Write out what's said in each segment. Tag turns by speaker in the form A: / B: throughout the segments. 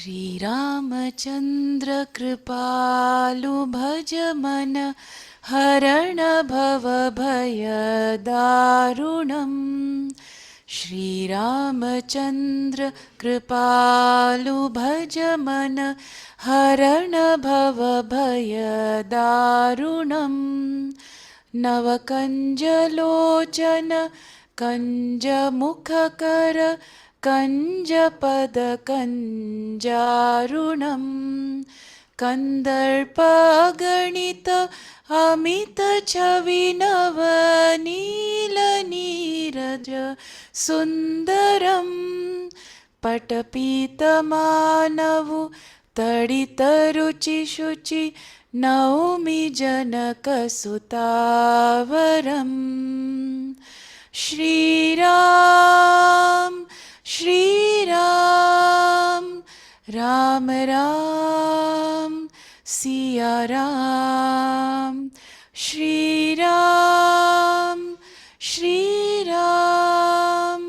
A: श्रीरामचन्द्र कृपालु भज मन हरण भव भय दारुणम् श्रीरामचन्द्र कृपालु भज मन हरण भव भय दारुणम् नवकञ्जलोचन कञ्जमुखकर कञ्जपदकञ्जारुणं कन्दर्पगणित अमितछविनवनीलनीरज सुन्दरं पटपीतमानवु तडितरुचिशुचि नौमि जनकसुतावरम् श्रीराम श्रीराम राम राम सिया राम श्रीराम श्रीराम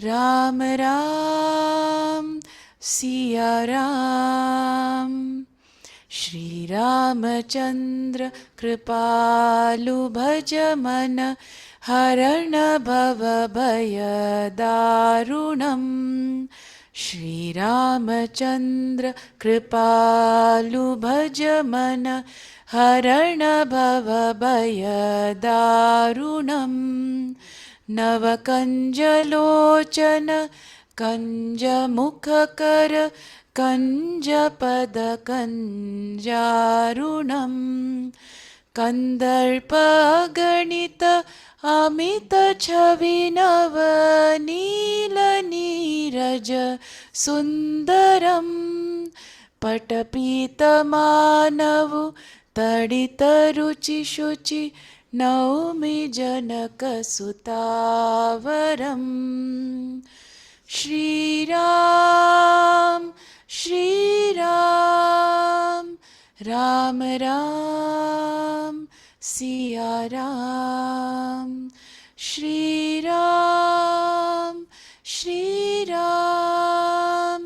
A: राम राम सिया राम श्रीरामचन्द्र कृपालु भज मन हरण भव भय दारुणम् श्रीरामचन्द्र कृपालु भज मन हरण भव भय दारुणम् नवकञ्जलोचन कञ्जमुखकर कञ्जपदकञ्जारुणं कन्दर्पगणित अमितछविनवनीलनीरज सुन्दरं पटपीतमानवु तडितरुचिशुचि नौमि जनकसुतावरम् Shriram Shriram Ram Ram Siya Ram Shriram Shriram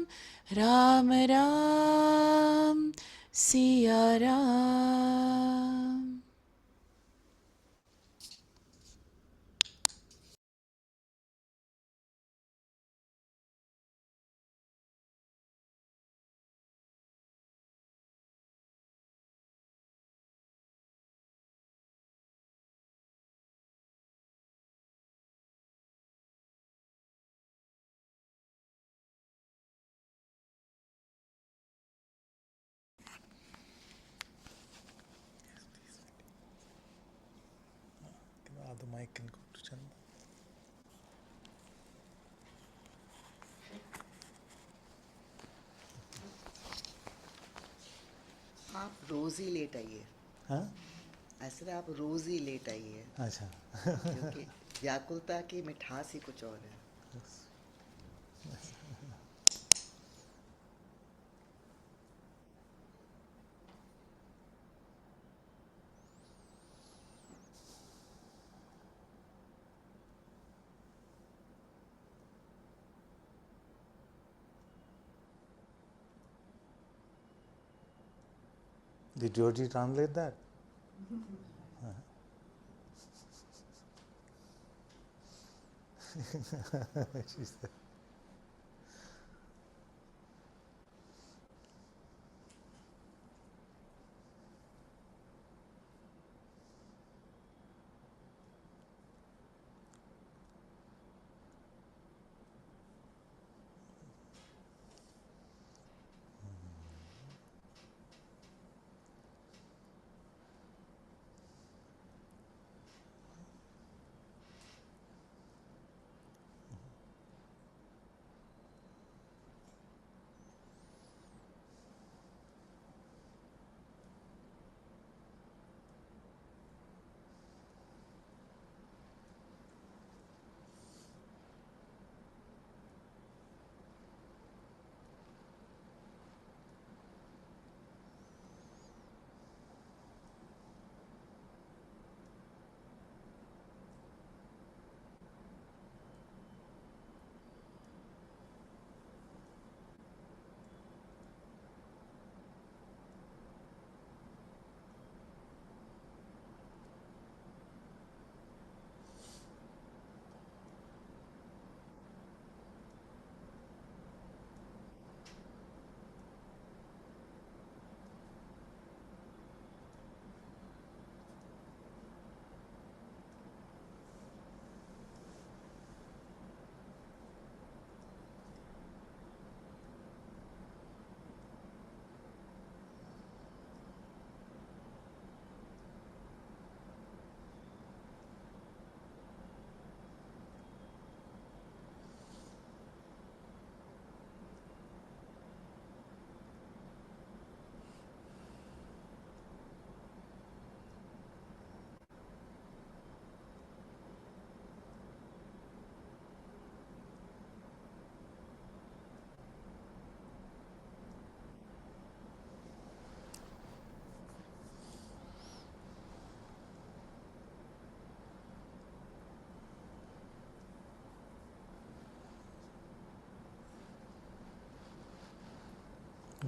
A: Ram Ram Siya Ram.
B: The mic can go to Chanda.
C: आप रोज ही लेट आइए।
B: हाँ
C: ऐसे आप रोज ही लेट आइए।
B: अच्छा
C: क्योंकि व्याकुलता की मिठास ही कुछ और है।
B: Did Georgie translate that? She said.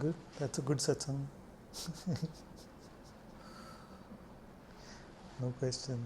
B: Good. That's a good satsang. No question.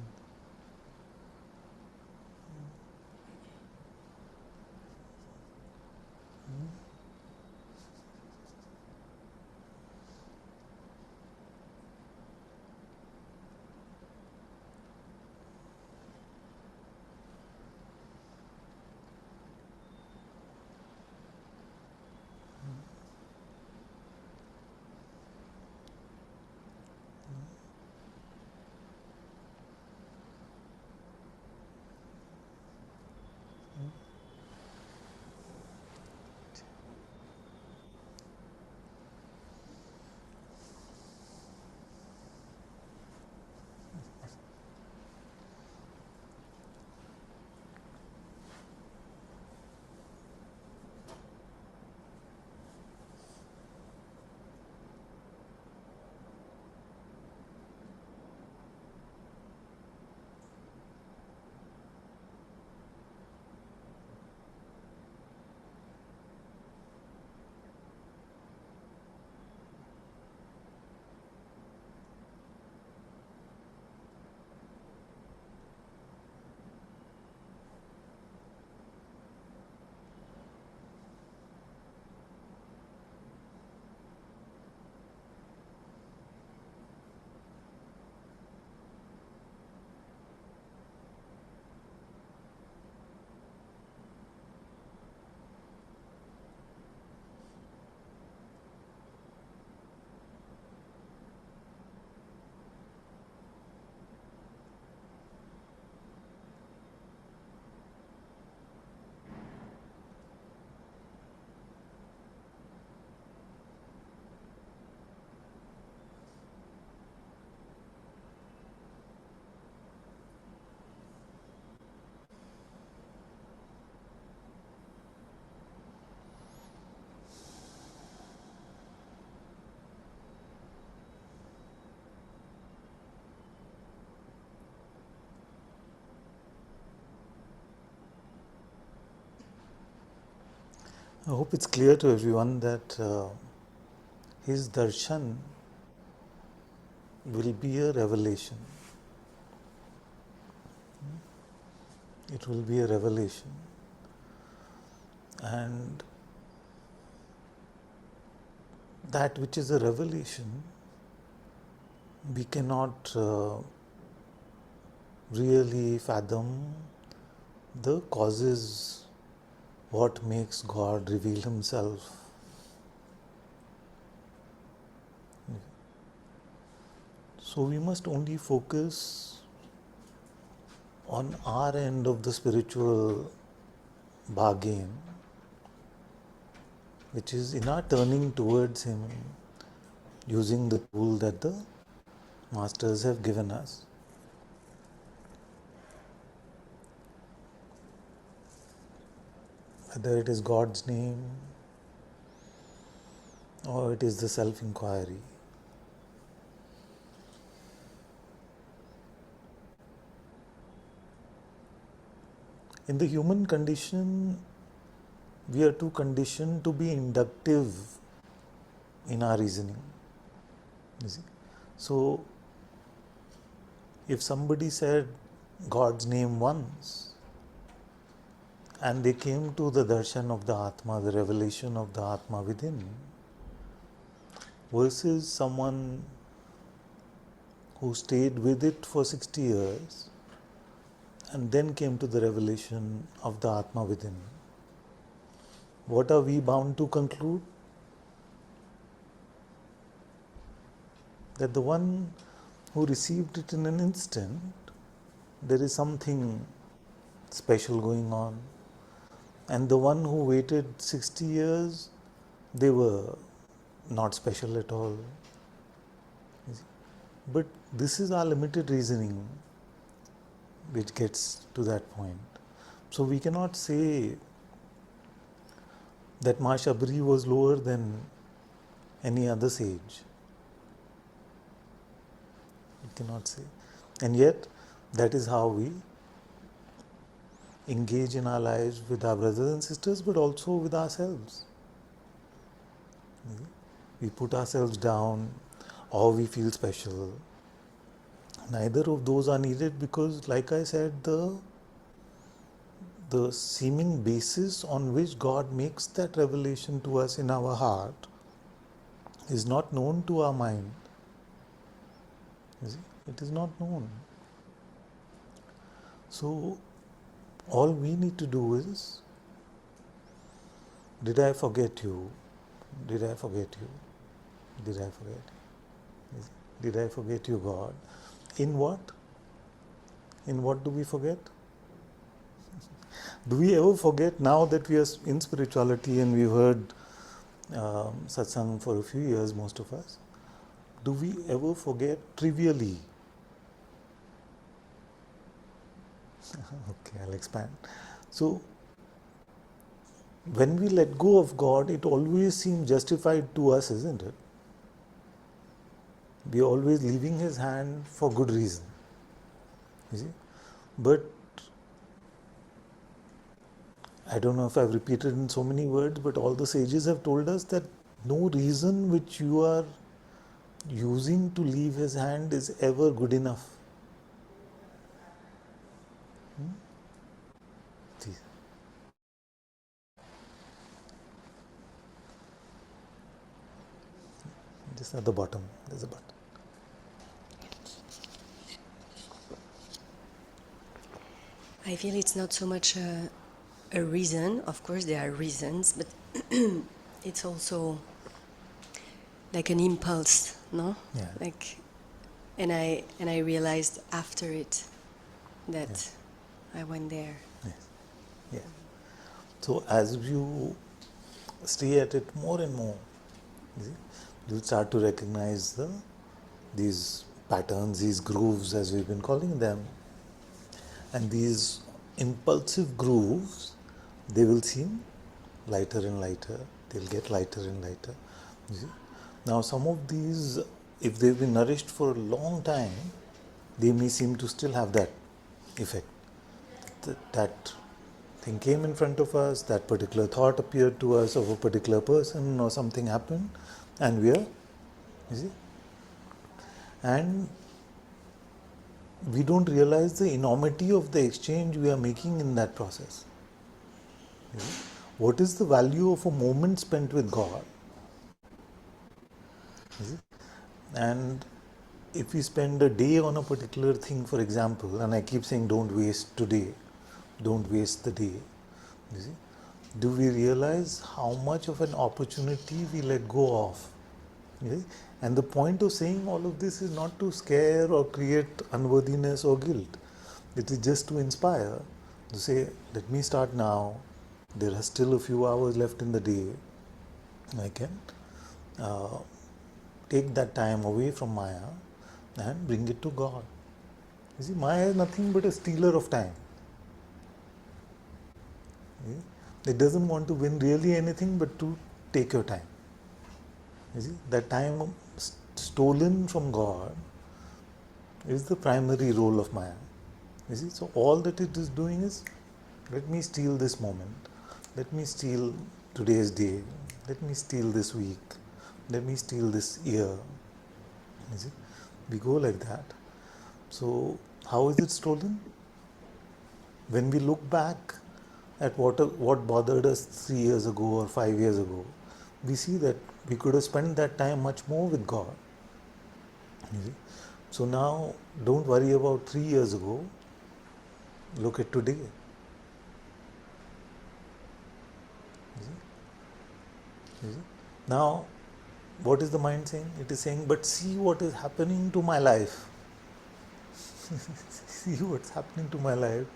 B: I hope it's clear to everyone that his darshan will be a revelation. It will be a revelation. And that which is a revelation, we cannot really fathom the causes, what makes God reveal Himself. So we must only focus on our end of the spiritual bargain, which is in our turning towards Him using the tool that the Masters have given us. Whether it is God's name or it is the self-inquiry. In the human condition, we are too conditioned to be inductive in our reasoning. You see? So, if somebody said God's name once, and they came to the darshan of the Atma, the revelation of the Atma within, versus someone who stayed with it for 60 years and then came to the revelation of the Atma within. What are we bound to conclude? That the one who received it in an instant, there is something special going on. And the one who waited 60 years, they were not special at all. But this is our limited reasoning which gets to that point. So we cannot say that Ma Shabri was lower than any other sage. We cannot say. And yet, that is how we engage in our lives with our brothers and sisters, but also with ourselves. we put ourselves down, or we feel special. Neither of those are needed, because, like I said, the seeming basis on which God makes that revelation to us in our heart is not known to our mind. You see? It is not known. So, all we need to do is, did I forget you? Did I forget you? Did I forget you? Did I forget you, God? In what? In what do we forget? Do we ever forget, now that we are in spirituality and we've heard satsang for a few years, most of us, do we ever forget trivially? Okay, I'll expand. So, when we let go of God, it always seems justified to us, isn't it? We are always leaving His hand for good reason. You see? But I don't know if I've repeated in so many words, but all the sages have told us that no reason which you are using to leave His hand is ever good enough. See, just at the bottom, there's a button.
D: I feel it's not so much a reason. Of course, there are reasons, but it's also like an impulse, no?
B: Yeah.
D: Like, and I realized after it that I went there.
B: Yes. Yeah. So as you stay at it more and more, you see, you'll start to recognize these patterns, these grooves, as we've been calling them, and these impulsive grooves, they will seem lighter and lighter. They'll get lighter and lighter. You see? Now, some of these, if they've been nourished for a long time, they may seem to still have that effect. That thing came in front of us, that particular thought appeared to us of a particular person, or something happened, and we are, you see, and we don't realize the enormity of the exchange we are making in that process. You see? What is the value of a moment spent with God? You see? And if we spend a day on a particular thing, for example, and I keep saying don't waste today, don't waste the day, you see, do we realize how much of an opportunity we let go of? You see? And the point of saying all of this is not to scare or create unworthiness or guilt. It is just to inspire, to say, let me start now. There are still a few hours left in the day. I can take that time away from Maya and bring it to God. You see, Maya is nothing but a stealer of time. It doesn't want to win really anything but to take your time. You see, that time stolen from God is the primary role of Maya. You see, so all that it is doing is, let me steal this moment, let me steal today's day, let me steal this week, let me steal this year. You see, we go like that. So, how is it stolen? When we look back at what bothered us 3 years ago or 5 years ago, we see that we could have spent that time much more with God. You see? So now, don't worry about 3 years ago. Look at today. You see? You see? Now, what is the mind saying? It is saying, but see what is happening to my life. See what's happening to my life.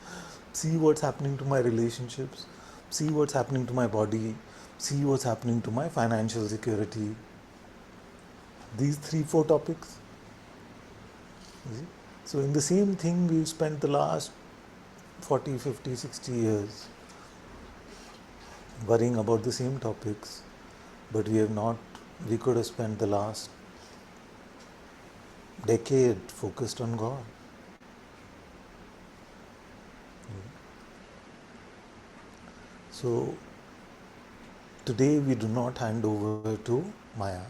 B: See what's happening to my relationships. See what's happening to my body. See what's happening to my financial security. These 3-4 topics. You see? So in the same thing, we've spent the last 40, 50, 60 years worrying about the same topics, but we could have spent the last decade focused on God. So today we do not hand over to Maya.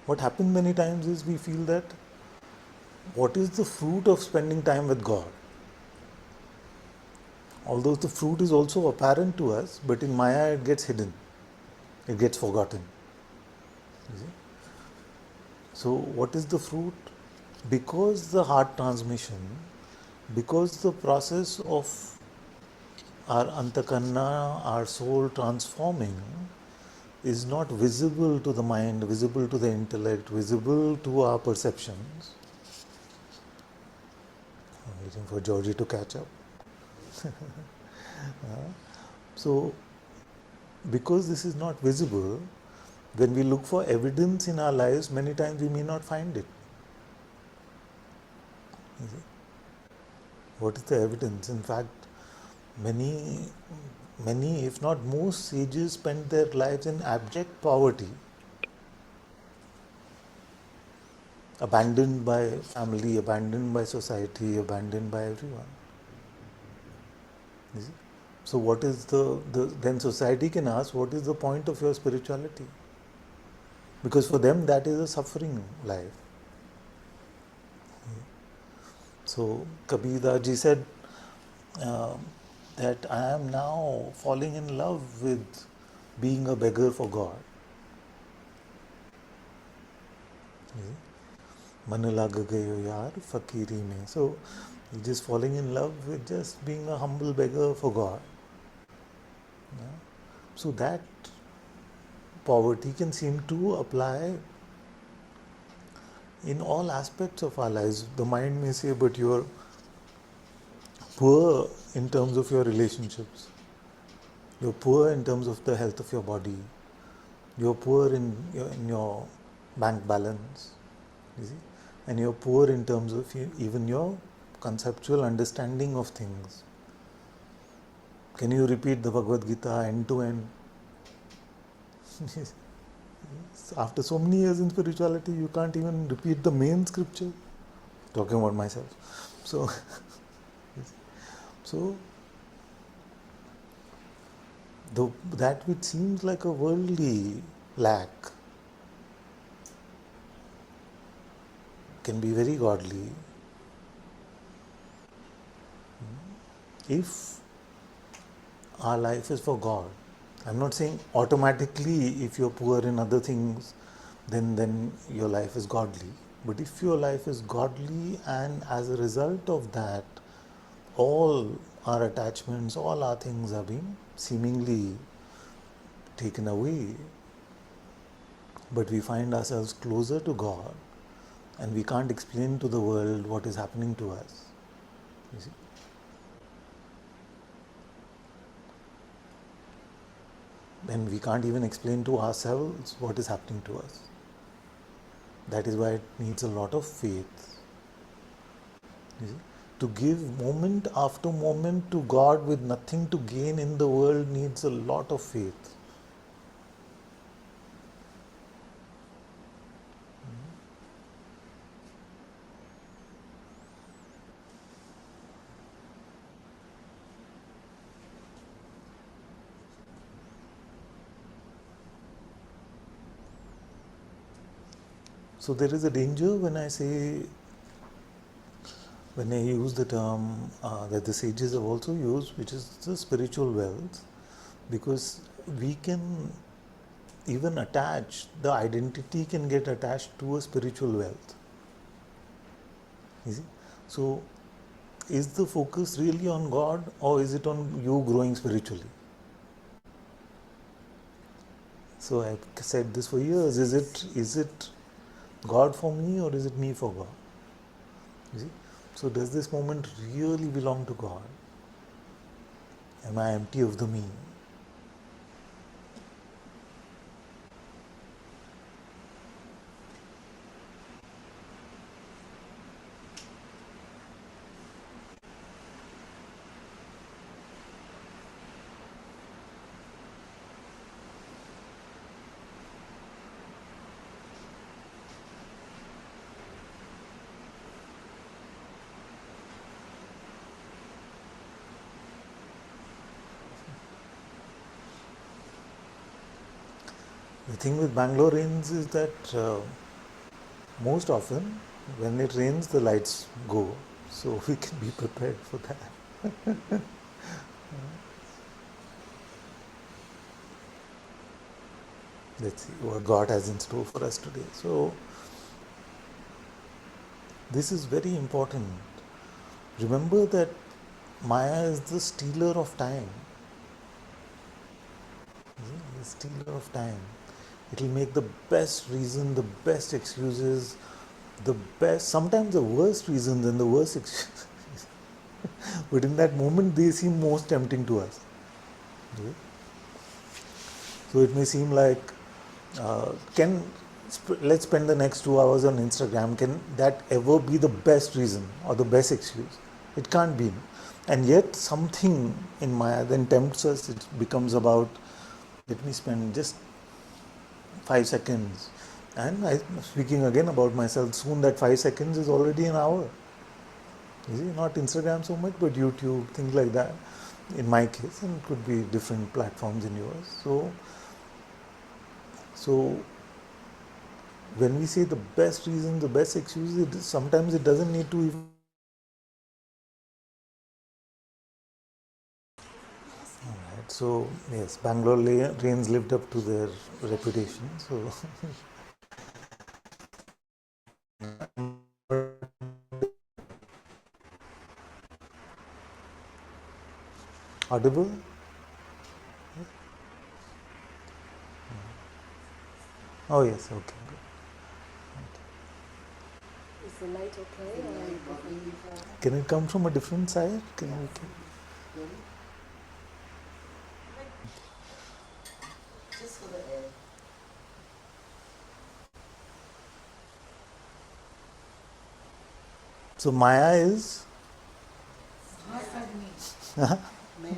B: What happens many times is we feel that what is the fruit of spending time with God? Although the fruit is also apparent to us, but in Maya it gets hidden, it gets forgotten. You see? So, what is the fruit? Because the heart transmission, because the process of our antakarna, our soul transforming, is not visible to the mind, visible to the intellect, visible to our perceptions. I'm waiting for Georgie to catch up. So, because this is not visible, when we look for evidence in our lives, many times we may not find it. You see? What is the evidence? In fact, many, if not most sages spend their lives in abject poverty, abandoned by family, abandoned by society, abandoned by everyone. You see? So what is then society can ask, what is the point of your spirituality? Because for them that is a suffering life. So Kabir Das ji said uh, that I am now falling in love with being a beggar for God. मन लग गयो यार फकीरी में. So he's just falling in love with just being a humble beggar for God. Yeah? So that poverty can seem to apply in all aspects of our lives. The mind may say, but you're poor in terms of your relationships. You're poor in terms of the health of your body. You're poor in your bank balance. You see? And you're poor in terms of even your conceptual understanding of things. Can you repeat the Bhagavad Gita end to end? After so many years in spirituality, you can't even repeat the main scripture. Talking about myself. So, so that which seems like a worldly lack can be very godly if our life is for God. I'm not saying automatically if you're poor in other things, then your life is godly. But if your life is godly and as a result of that, all our attachments, all our things are being seemingly taken away, but we find ourselves closer to God and we can't explain to the world what is happening to us. You see? And we can't even explain to ourselves what is happening to us. That is why it needs a lot of faith. You see? To give moment after moment to God with nothing to gain in the world needs a lot of faith. So there is a danger when I use the term that the sages have also used, which is the spiritual wealth, because we can even the identity can get attached to a spiritual wealth. You see? So is the focus really on God or is it on you growing spiritually? So I've said this for years. Is it God for me or is it me for God? You see? So does this moment really belong to God? Am I empty of the me? The thing with Bangaloreans is that most often when it rains the lights go, so we can be prepared for that. Let's see what God has in store for us today. So this is very important. Remember that Maya is the stealer of time. The stealer of time. It will make the best reason, the best excuses, the best, sometimes the worst reasons and the worst excuses. But in that moment, they seem most tempting to us. Okay? So it may seem like, let's spend the next 2 hours on Instagram. Can that ever be the best reason or the best excuse? It can't be. And yet, something in Maya then tempts us. It becomes about, let me spend just 5 seconds. And speaking again about myself, soon that 5 seconds is already an hour. You see, not Instagram so much, but YouTube, things like that. In my case, and it could be different platforms in yours. So when we say the best reason, the best excuse, sometimes it doesn't need to even. Alright, so yes, Bangalore rains lived up to their reputation. So audible? Oh yes, okay. Good.
D: Is the light okay?
B: Can it come from a different side?
C: Just for the air.
B: So Maya is
C: May I?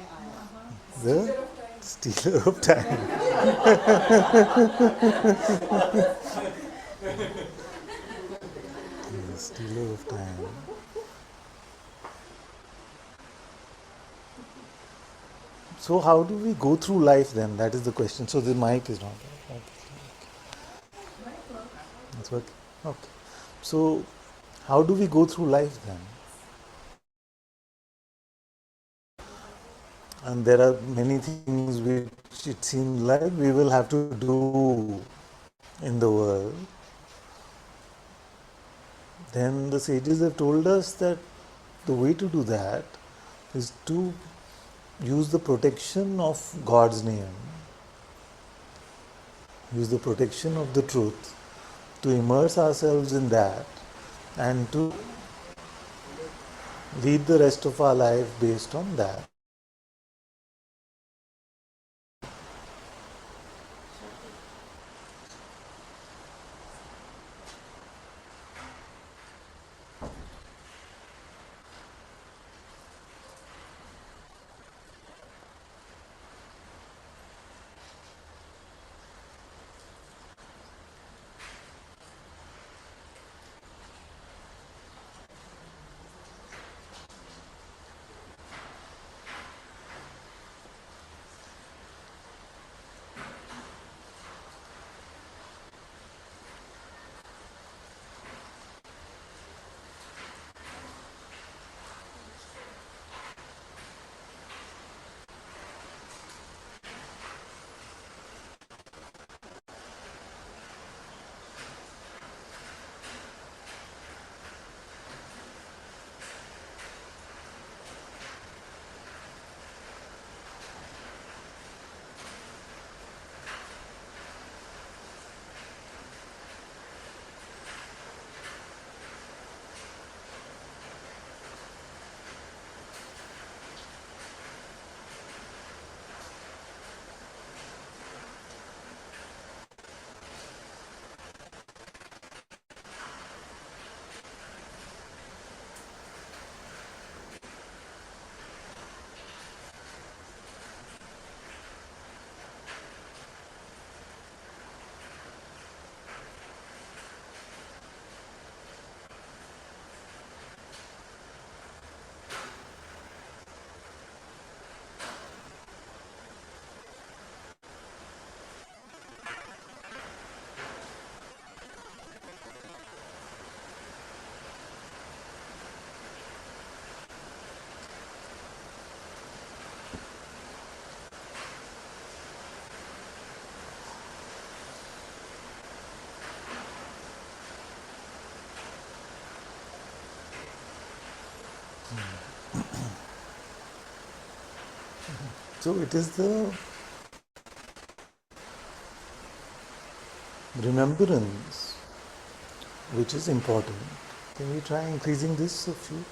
B: the stealer of time. The stealer of time. So how do we go through life then? That is the question. So the mic is not there. It's working. Okay. So how do we go through life then? And there are many things which it seems like we will have to do in the world. Then the sages have told us that the way to do that is to use the protection of God's name, use the protection of the truth, to immerse ourselves in that and to lead the rest of our life based on that. So it is the remembrance which is important. Can we try increasing this a few?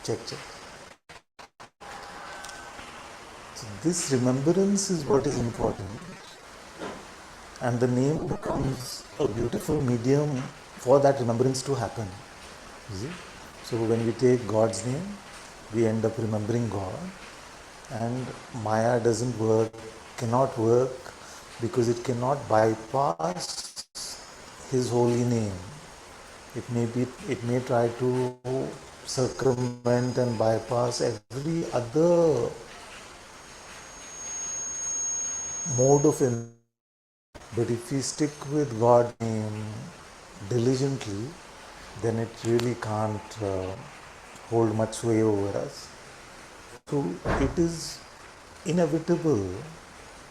B: Check, check. So this remembrance is what is important. And the name becomes a beautiful medium for that remembrance to happen. You see? So when we take God's name, we end up remembering God, and Maya doesn't work, cannot work, because it cannot bypass His holy name. It may try to circumvent and bypass every other mode of in. But if we stick with God's name diligently, then it really can't hold much sway over us. So it is inevitable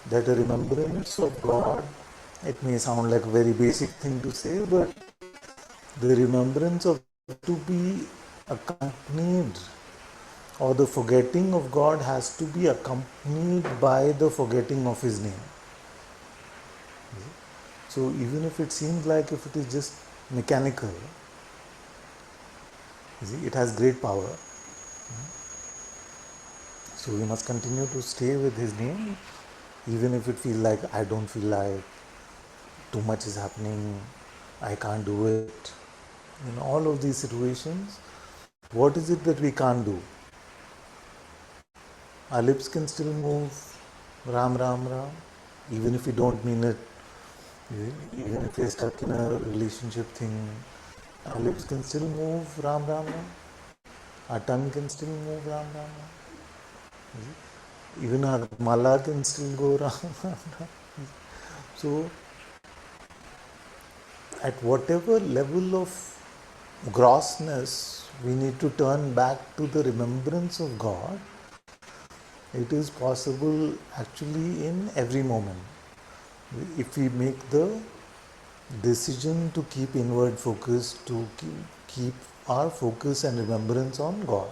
B: that a remembrance of God, it may sound like a very basic thing to say, but the remembrance of to be accompanied, or the forgetting of God has to be accompanied by the forgetting of His name. So even if it seems like if it is just mechanical, you see, it has great power. So we must continue to stay with His name, even if it feels like I don't feel like too much is happening, I can't do it. In all of these situations, what is it that we can't do? Our lips can still move Ram Ram Ram, even if we don't mean it. Even if we're stuck in a relationship thing, our lips can still move Ram Ram Ram. Our tongue can still move Ram Ram Ram. Even our mala can still go Ram Ram Ram. So, at whatever level of grossness we need to turn back to the remembrance of God, it is possible actually in every moment. If we make the decision to keep inward focus, to keep our focus and remembrance on God.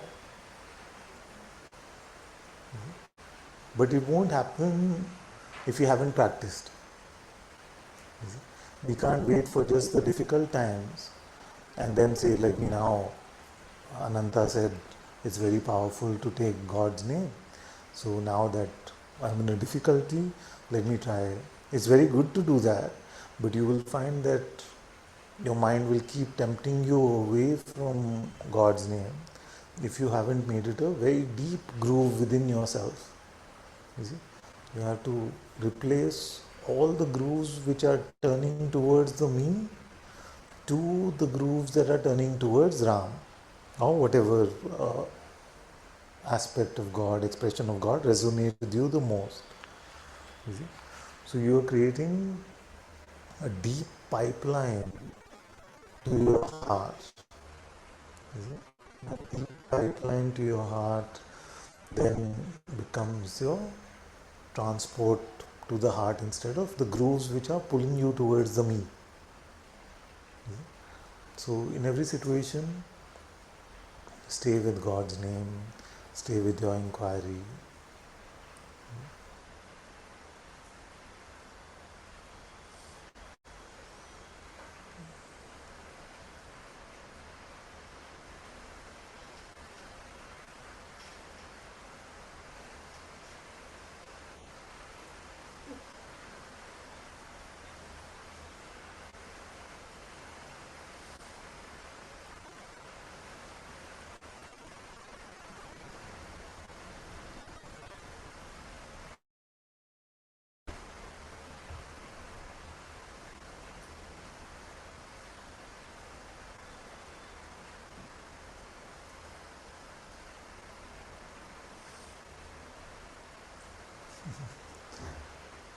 B: But it won't happen if you haven't practiced. We can't wait for just the difficult times and then say, like now, Ananta said, it's very powerful to take God's name. So now that I'm in a difficulty, let me try. It's very good to do that, but you will find that your mind will keep tempting you away from God's name if you haven't made it a very deep groove within yourself. You see, you have to replace all the grooves which are turning towards the me to the grooves that are turning towards Ram, or whatever aspect of God, expression of God resonates with you the most. You see? So you are creating a deep pipeline to your heart. You see? A deep pipeline to your heart then becomes your transport to the heart instead of the grooves which are pulling you towards the me. So in every situation, stay with God's name, stay with your inquiry.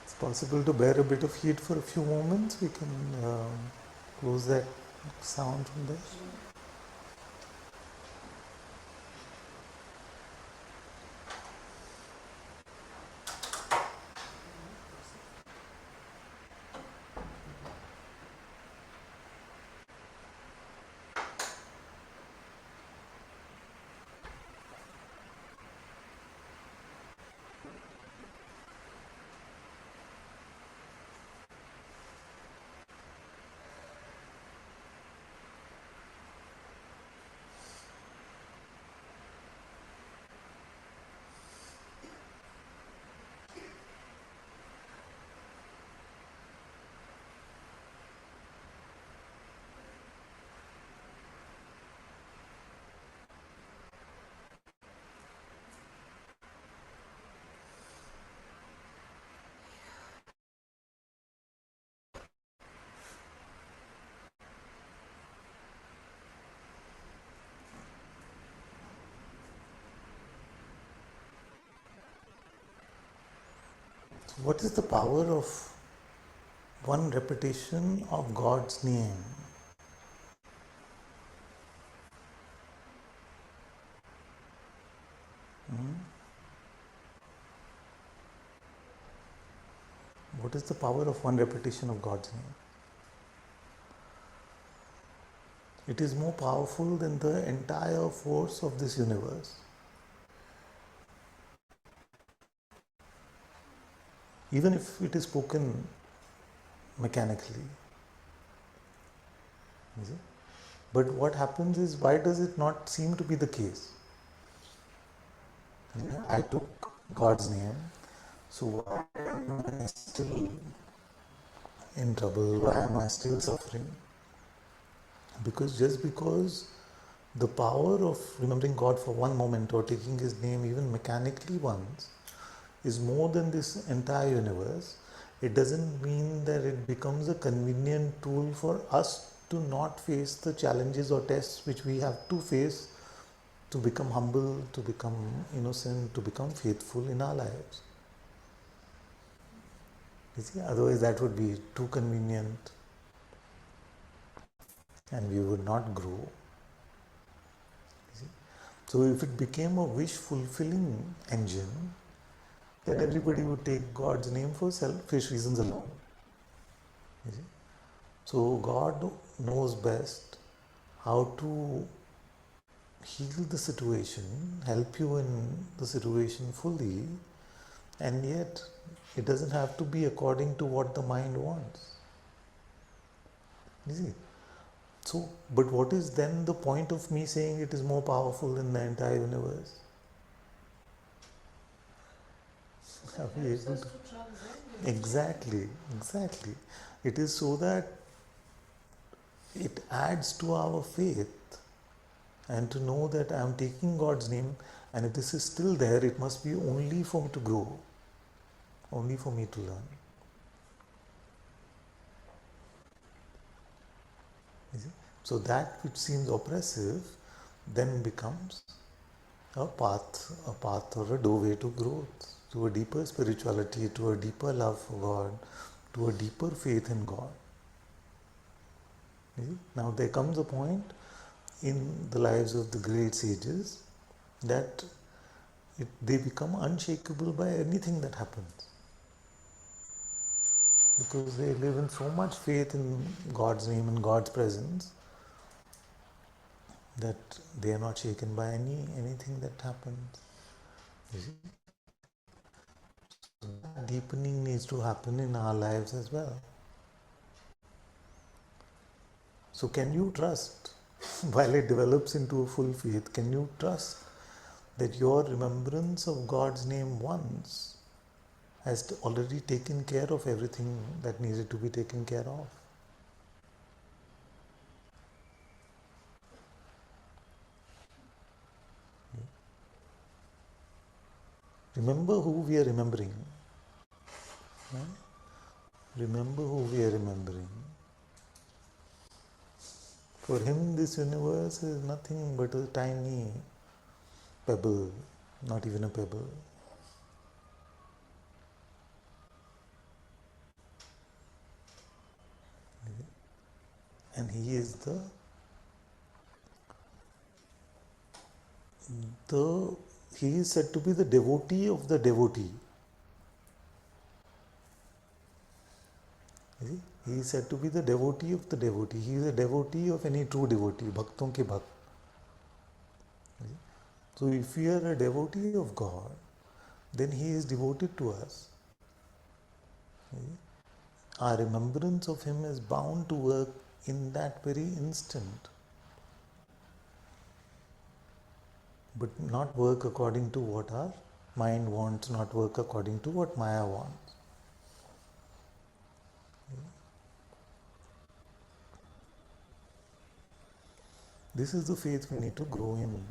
B: It's possible to bear a bit of heat for a few moments. We can close that sound from there. What is the power of one repetition of God's name? What is the power of one repetition of God's name? It is more powerful than the entire force of this universe. Even if it is spoken mechanically. You see? But what happens is, why does it not seem to be the case? I took God's name, so why am I still in trouble? Why am I still suffering? Because the power of remembering God for one moment or taking His name even mechanically once is more than this entire universe, it doesn't mean that it becomes a convenient tool for us to not face the challenges or tests which we have to face to become humble, to become innocent, to become faithful in our lives. You see, otherwise that would be too convenient and we would not grow. You see? So if it became a wish fulfilling engine, then everybody would take God's name for selfish reasons alone. You see? So God knows best how to heal the situation, help you in the situation fully, and yet it doesn't have to be according to what the mind wants. You see? So, but what is then the point of me saying it is more powerful than the entire universe? Are we able to? Exactly. It is so that it adds to our faith, and to know that I am taking God's name, and if this is still there, it must be only for me to grow, only for me to learn. You see? So that which seems oppressive then becomes a path or a doorway to growth, to a deeper spirituality, to a deeper love for God, to a deeper faith in God. You see? Now there comes a point in the lives of the great sages that they become unshakable by anything that happens, because they live in so much faith in God's name and God's presence that they are not shaken by anything that happens. You see? Deepening needs to happen in our lives as well. So can you trust, while it develops into a full faith, can you trust that your remembrance of God's name once has already taken care of everything that needed to be taken care of? Remember who we are remembering. Right? Remember who we are remembering. For him, this universe is nothing but a tiny pebble, not even a pebble. And he is the he is said to be the devotee of the devotee. You see? He is said to be the devotee of the devotee. He is a devotee of any true devotee, bhakton ke bhakt. So if we are a devotee of God, then he is devoted to us. Our remembrance of him is bound to work in that very instant, but not work according to what our mind wants, not work according to what Maya wants. This is the faith we need to grow in.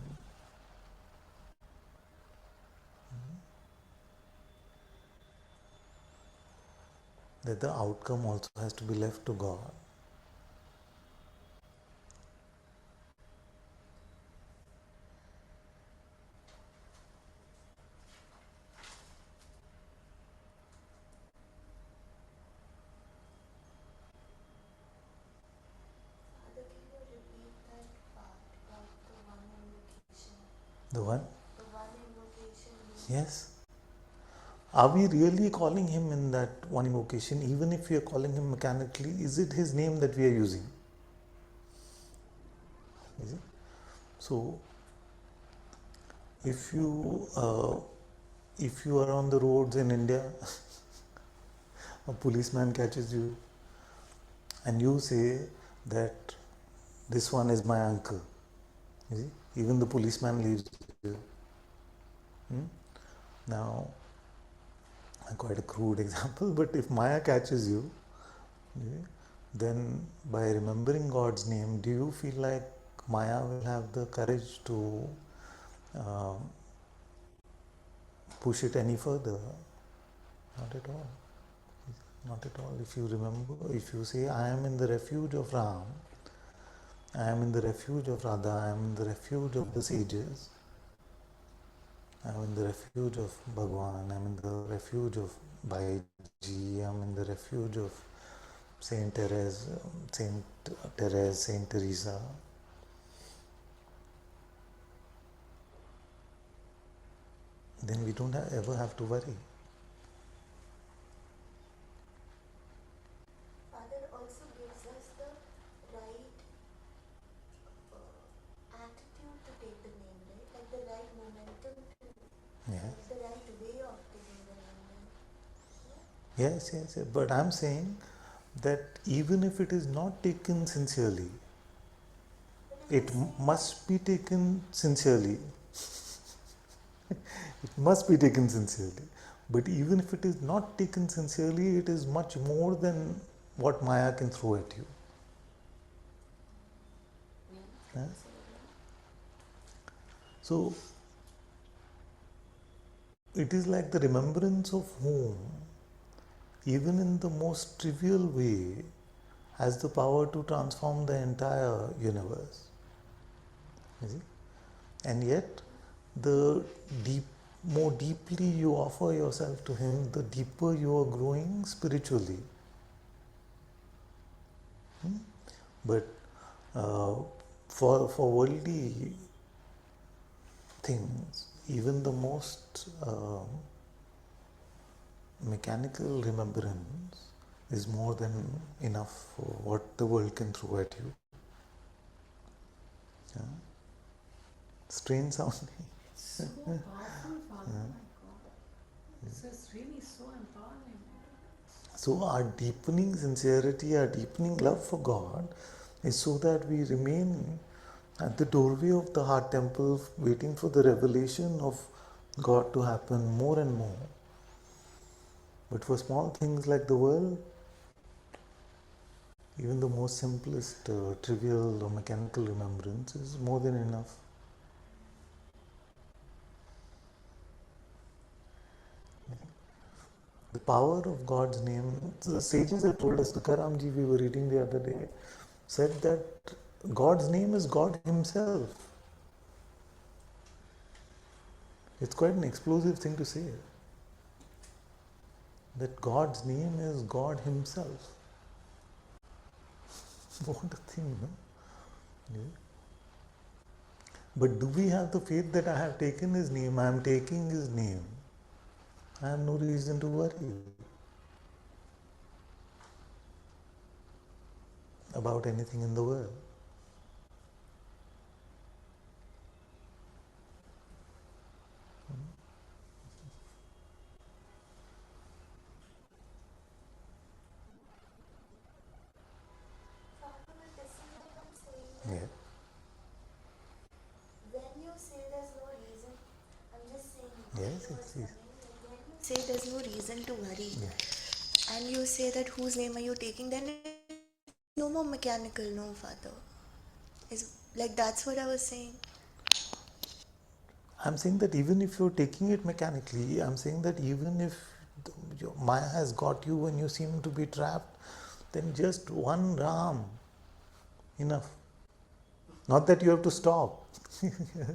B: That the outcome also has to be left to God. The one? Yes. Are we really calling him in that one invocation? Even if we are calling him mechanically, is it his name that we are using? Is it? So, if you are on the roads in India, a policeman catches you, and you say that this one is my uncle. You see? Even the policeman leaves you. Now, quite a crude example, but if Maya catches you, then by remembering God's name, do you feel like Maya will have the courage to uh, push it any further? Not at all. Not at all. If you remember, if you say, I am in the refuge of Ram, I am in the refuge of Radha, I am in the refuge of the sages, I am in the refuge of Bhagwan, I am in the refuge of Bhaiji, I am in the refuge of Saint Therese, Saint Teresa. Then we don't ever have to worry.
E: Father also gives us the right attitude to take the name, right? Like the right momentum to,
B: Yes.
E: the right way of taking the name, right?
B: Yes, yes, yes. But I'm saying that even if it is not taken sincerely, it must be taken sincerely. It must be taken sincerely. But even if it is not taken sincerely, it is much more than what Maya can throw at you. Huh? So, it is like the remembrance of whom, even in the most trivial way, has the power to transform the entire universe. You see? And yet, the more deeply you offer yourself to Him, the deeper you are growing spiritually. But for worldly things, even the most mechanical remembrance is more than enough for what the world can throw at you. Yeah. Strange sounding.
A: So powerful, Father, my God. This is really so empowering.
B: So, our deepening sincerity, our deepening love for God is so that we remain at the doorway of the heart temple, waiting for the revelation of God to happen more and more. But for small things like the world, even the most simplest, trivial or mechanical remembrance is more than enough. The power of God's name, the sages have told us, the Karamji we were reading the other day, said that God's name is God Himself. It's quite an explosive thing to say. That God's name is God Himself. What a thing, no? Yeah. But do we have the faith that I have taken His name, I am taking His name? I have no reason to worry about anything in the world.
E: Father, but this is what I'm saying.
B: Yeah.
E: When you say there's no reason, I'm just saying.
B: Yes, it's easy.
E: When you say there's no reason to worry,
B: Yeah.
E: and you say that whose name are you taking, then it's no more mechanical, no, Father. It's like that's what I was saying.
B: I'm saying that even if you're taking it mechanically, I'm saying that even if your Maya has got you and you seem to be trapped, then just one Ram, enough. Not that you have to stop.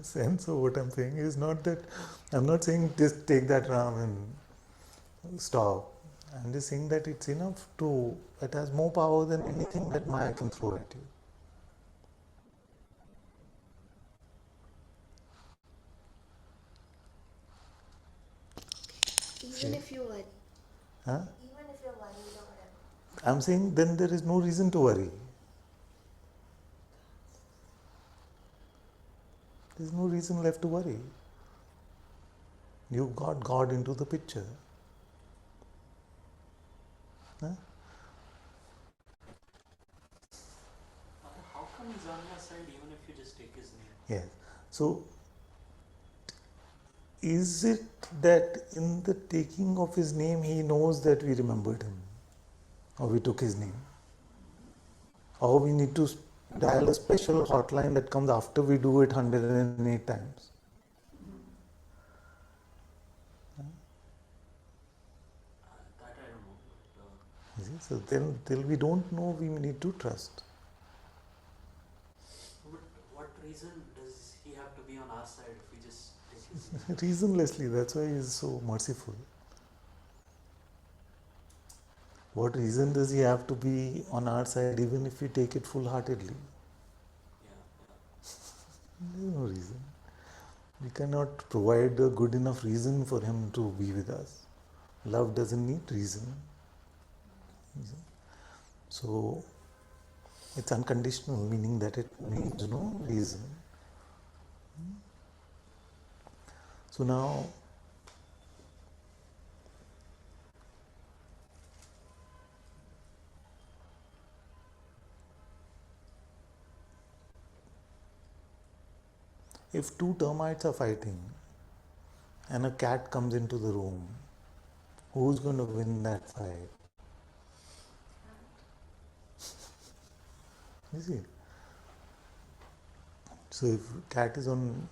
B: Sense of what I'm saying is not that I'm not saying just take that Ram and stop. I'm just saying that it's enough to, it has more power than anything that Maya can throw at you.
E: Even if you worry.
B: Huh?
E: Even if you're worried or whatever.
B: I'm saying then there is no reason to worry. There's no reason left to worry. You got God into the picture. Huh?
F: How come he's on your side even if you just take his name?
B: Yes. So, is it that in the taking of his name he knows that we remembered him? Or we took his name? Or we need to dial a special hotline that comes after we do it 108 times?
F: That I don't know.
B: You see? So till we don't know, we need to trust.
F: But what reason does he have to be on our side if we just take his name?
B: Reasonlessly, that's why he is so merciful. What reason does he have to be on our side even if we take it full-heartedly? There is no reason. We cannot provide a good enough reason for him to be with us. Love doesn't need reason. So, it's unconditional, meaning that it needs no reason. So now, if two termites are fighting and a cat comes into the room, who's going to win that fight? You see? So if cat is on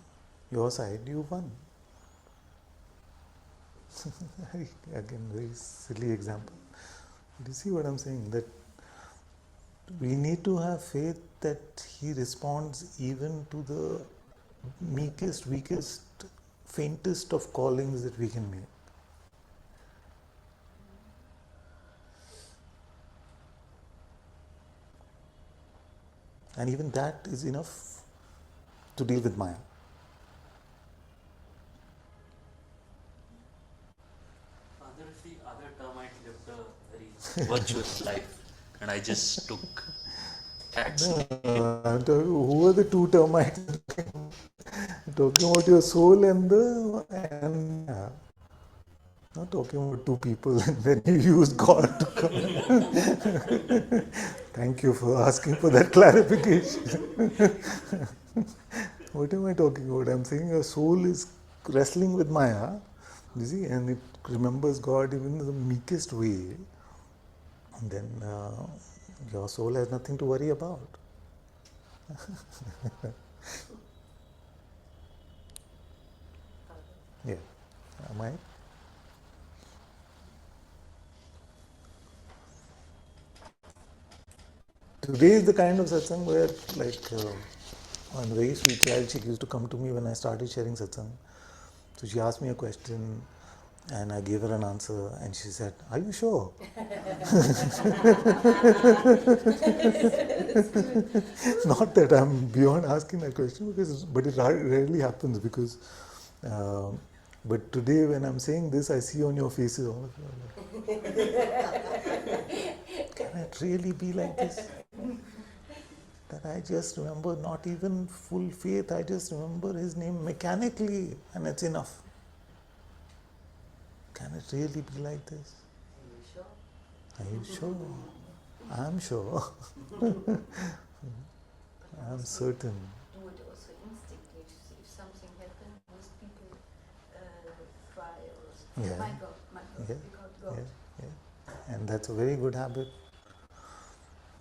B: your side, you won. Again, very silly example. Do you see what I'm saying? That we need to have faith that he responds even to the meekest, weakest, faintest of callings that we can make. And even that is enough to deal with Maya.
F: Father, if the other termite lived a very virtuous life and I just took cats.
B: Who are the two termites? Talking about your soul and not talking about two people, and then you use God to come. Thank you for asking for that clarification. What am I talking about? I'm saying your soul is wrestling with Maya, you see, and it remembers God even in the meekest way. And then your soul has nothing to worry about. Yeah. Am I? Today is the kind of satsang where, like, one very sweet child, she used to come to me when I started sharing satsang. So she asked me a question and I gave her an answer and she said, "Are you sure?" Not that I'm beyond asking that question, but it rarely happens because. But today, when I'm saying this, I see on your faces all of you. Can it really be like this? That I just remember not even full faith, I just remember his name mechanically and it's enough. Can it really be like this? Are you sure? I'm sure. I'm certain.
A: Do it also instinctively to see if something happened. Most people cry or
B: Yeah.
A: my God,
B: Yeah.
A: God.
B: Yeah. And that's a very good habit.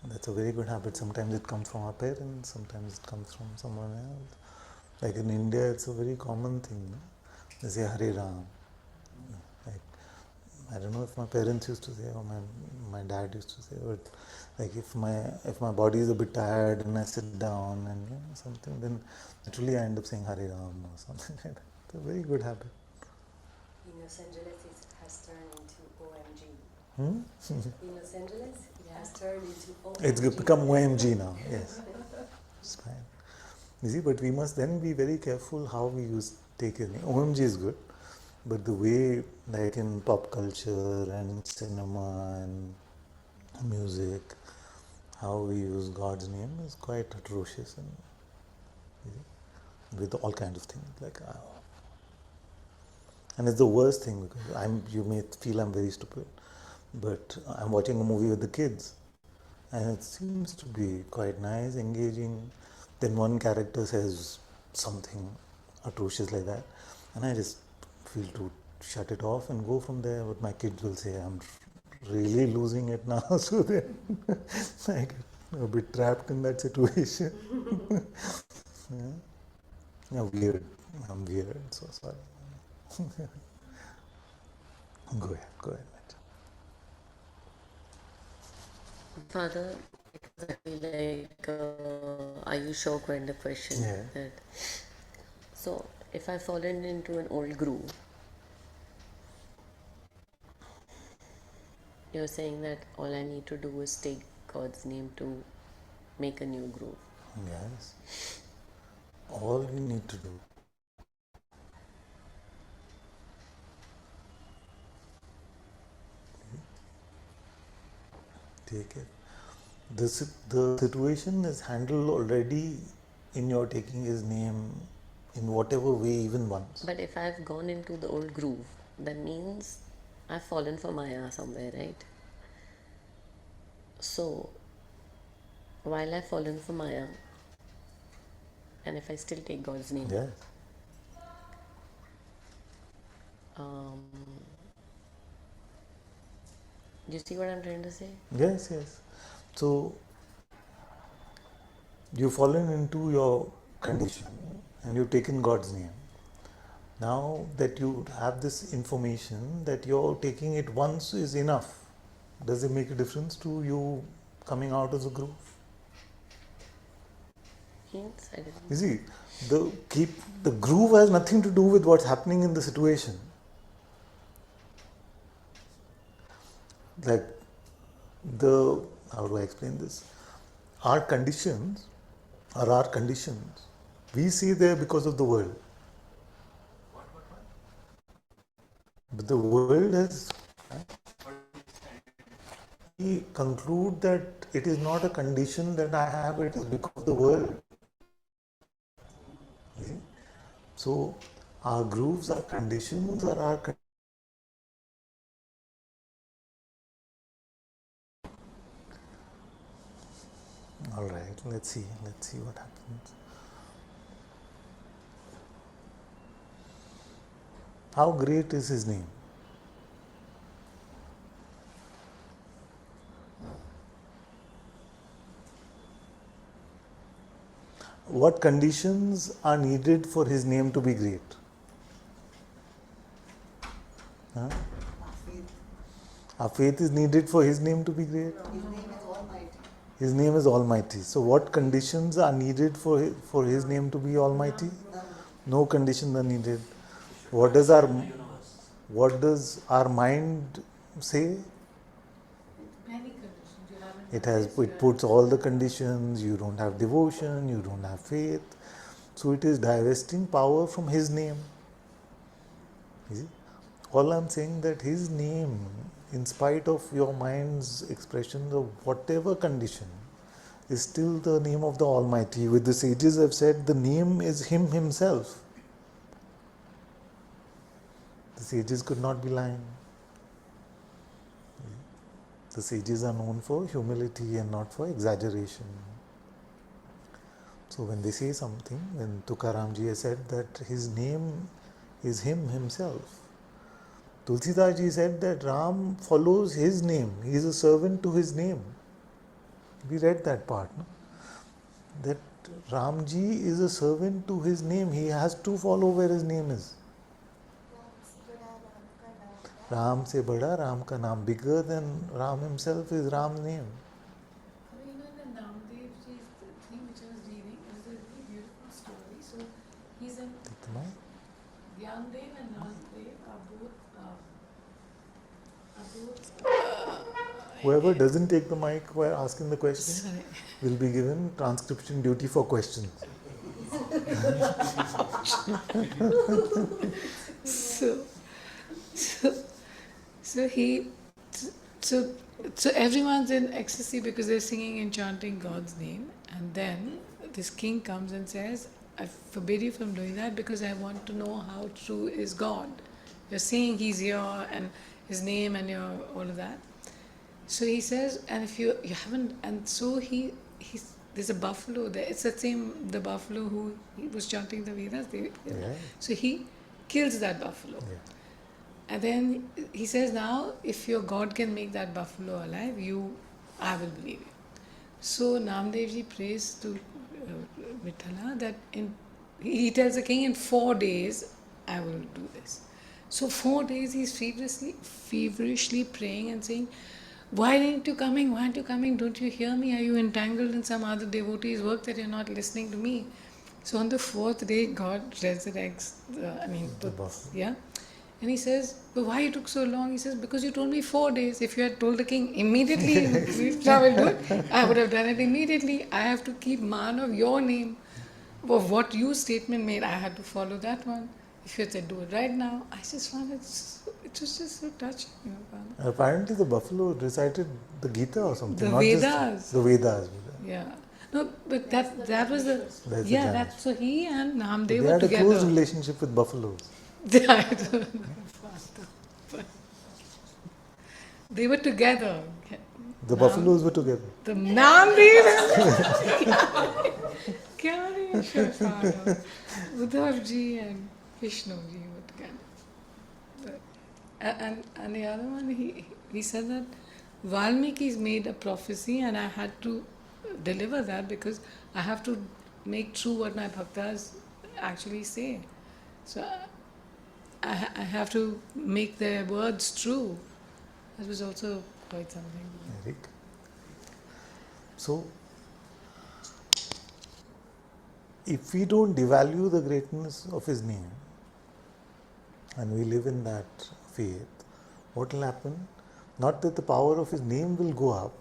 B: That's a very good habit. Sometimes it comes from our parents, sometimes it comes from someone else. Like in India, it's a very common thing. No? They say Hare Ram. Like, I don't know if my parents used to say or my dad used to say, but like if my body is a bit tired and I sit down and something, then naturally I end up saying Hare Ram or something like that. It's a very good habit.
D: In Los Angeles, it has turned into OMG. In Los Angeles, it has turned into OMG.
B: It's become OMG now, yes. It's fine. You see, but we must then be very careful how we take it. OMG is good, But the way, like in pop culture and cinema and music, how we use God's name is quite atrocious and with all kinds of things. And it's the worst thing because you may feel I'm very stupid, but I'm watching a movie with the kids and it seems to be quite nice, engaging. Then one character says something atrocious like that, and I just feel to shut it off and go from there. But my kids will say, I'm really losing it now, so then I get a bit trapped in that situation. Yeah, weird. I'm weird, so sorry. Go ahead.
G: Father, because I feel like, are you sure kind of question?
B: Yeah.
G: That, so, if I've fallen into an old groove, you're saying that all I need to do is take God's name to make a new groove.
B: Yes. All you need to do. Take it. The situation is handled already in your taking his name in whatever way, even once.
G: But if I've gone into the old groove, that means I've fallen for Maya somewhere, right? So, while I've fallen for Maya, and if I still take God's name,
B: Yes.
G: Do you see what I'm trying to say?
B: Yes. So, you've fallen into your condition and you've taken God's name. Now that you have this information that you're taking it once is enough, does it make a difference to you coming out of the groove?
G: Yes, I didn't.
B: You see, the groove has nothing to do with what's happening in the situation. Like how do I explain this? Our conditions are our conditions. We see there because of the world. But the world has, we conclude that it is not a condition that I have, it is because of the world. See? So, our grooves, our conditions are our conditions. Alright, let's see what happens. How great is his name? What conditions are needed for his name to be great? Huh? Our faith is needed for his name to be great?
C: His name is Almighty.
B: His name is Almighty. So what conditions are needed for his name to be Almighty? No conditions are needed. What does our mind say?
A: Many conditions. You haven't
B: It puts all the conditions. You don't have devotion, you don't have faith. So it is divesting power from his name. You see? All I'm saying that his name, in spite of your mind's expressions of whatever condition, is still the name of the Almighty. With the sages have said the name is him himself. The sages could not be lying. The sages are known for humility and not for exaggeration. So when they say something, when Tukaramji has said that his name is him himself, Tulsidas ji said that Ram follows his name. He is a servant to his name. We read that part. No? That Ramji is a servant to his name. He has to follow where his name is. Ram se bada, Ram ka naam. Bigger than Ram himself is Ram's name.
A: You know, in the Namdev ji's thing which I was reading is a really beautiful story. So he's in Gyandev and Namdev are both
B: Whoever doesn't take the mic while asking the question will be given transcription duty for questions.
E: So,
A: So he, so so everyone's in ecstasy because they're singing and chanting God's name, and then this king comes and says, "I forbid you from doing that because I want to know how true is God. You're saying He's here and His name and your all of that." So he says, and if you haven't, and so he's there's a buffalo there. It's the same the buffalo who he was chanting the Vedas.
B: Yeah.
A: So he kills that buffalo.
B: Yeah.
A: And then he says, now, if your God can make that buffalo alive, I will believe you. So Namdevji prays to Vithala that he tells the king, in 4 days, I will do this. So 4 days he's feverishly praying and saying, why aren't you coming? Why aren't you coming? Don't you hear me? Are you entangled in some other devotee's work that you're not listening to me? So on the 4th day, God resurrects, yeah. And he says, but why you took so long? He says, because you told me 4 days. If you had told the king immediately, I will do it, I would have done it immediately. I have to keep man of your name. Of what you statement made, I had to follow that one. If you had said, do it right now, I just found it was just so touching. Father.
B: Apparently the buffalo recited the Gita or something.
A: The
B: not
A: Vedas.
B: Just the Vedas.
A: Yeah. No, but that was the...
B: That's
A: yeah, that's... So he and Namdev
B: they
A: were
B: had
A: together.
B: a close relationship with buffaloes.
A: I don't know, Father, but they were together.
B: The buffaloes were together.
A: The Namdev and Father. Uddhavji and Vishnuji were together. And the other one, he said that Valmiki's made a prophecy and I had to deliver that because I have to make true what my bhaktas actually say. So I have to make their words true. That was also quite something.
B: Eric. So, if we don't devalue the greatness of His name and we live in that faith, what will happen? Not that the power of His name will go up,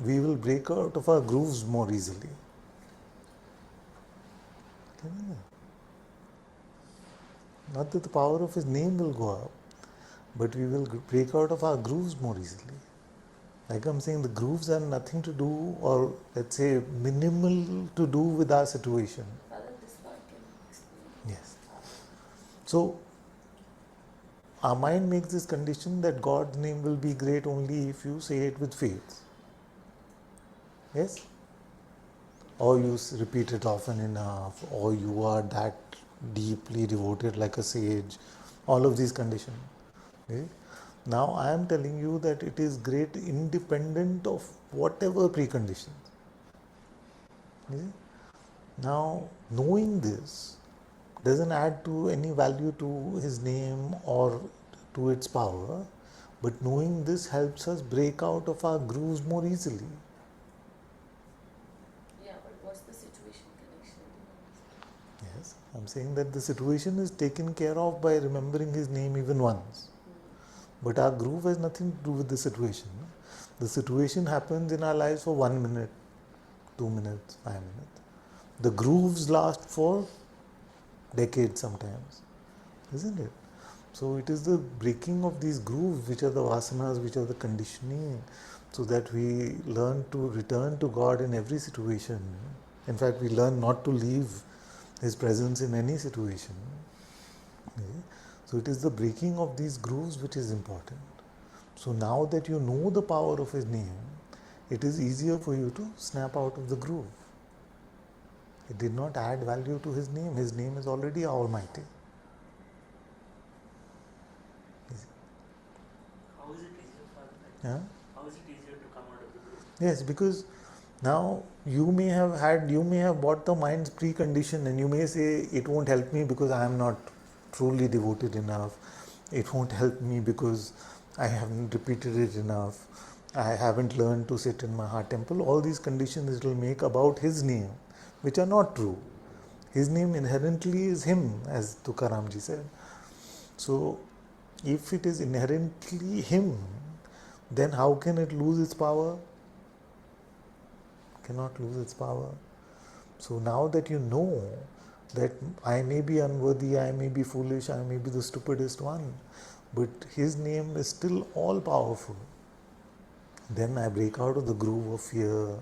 B: we will break out of our grooves more easily. Not that the power of His name will go up, but we will break out of our grooves more easily. Like I'm saying, the grooves have nothing to do, or let's say minimal to do with our situation. Yes. So, our mind makes this condition that God's name will be great only if you say it with faith. Yes? Or you repeat it often enough, or you are that deeply devoted like a sage. All of these conditions. Okay? Now I am telling you that it is great independent of whatever preconditions. Okay? Now knowing this doesn't add to any value to His name or to its power, but knowing this helps us break out of our grooves more easily.
G: Yeah, but what's the situation connection?
B: Yes, I'm saying that the situation is taken care of by remembering His name even once. But our groove has nothing to do with the situation. The situation happens in our lives for 1 minute, 2 minutes, 5 minutes. The grooves last for decades sometimes, isn't it? So it is the breaking of these grooves which are the vasanas, which are the conditioning, so that we learn to return to God in every situation. In fact, we learn not to leave His presence in any situation. Okay? So it is the breaking of these grooves which is important. So now that you know the power of His name, it is easier for you to snap out of the groove. It did not add value to His name. His name is already Almighty.
F: How is it easier, Father?
B: Yeah?
F: How is it easier to come out of the group?
B: Yes, because now you may have bought the mind's precondition, and you may say it won't help me because I am not truly devoted enough. It won't help me because I haven't repeated it enough. I haven't learned to sit in my heart temple. All these conditions it will make about His name, which are not true. His name inherently is Him, as Tukaramji said. So, if it is inherently Him, then how can it lose its power? Cannot lose its power. So now that you know that I may be unworthy, I may be foolish, I may be the stupidest one, but His name is still all powerful. Then I break out of the groove of fear,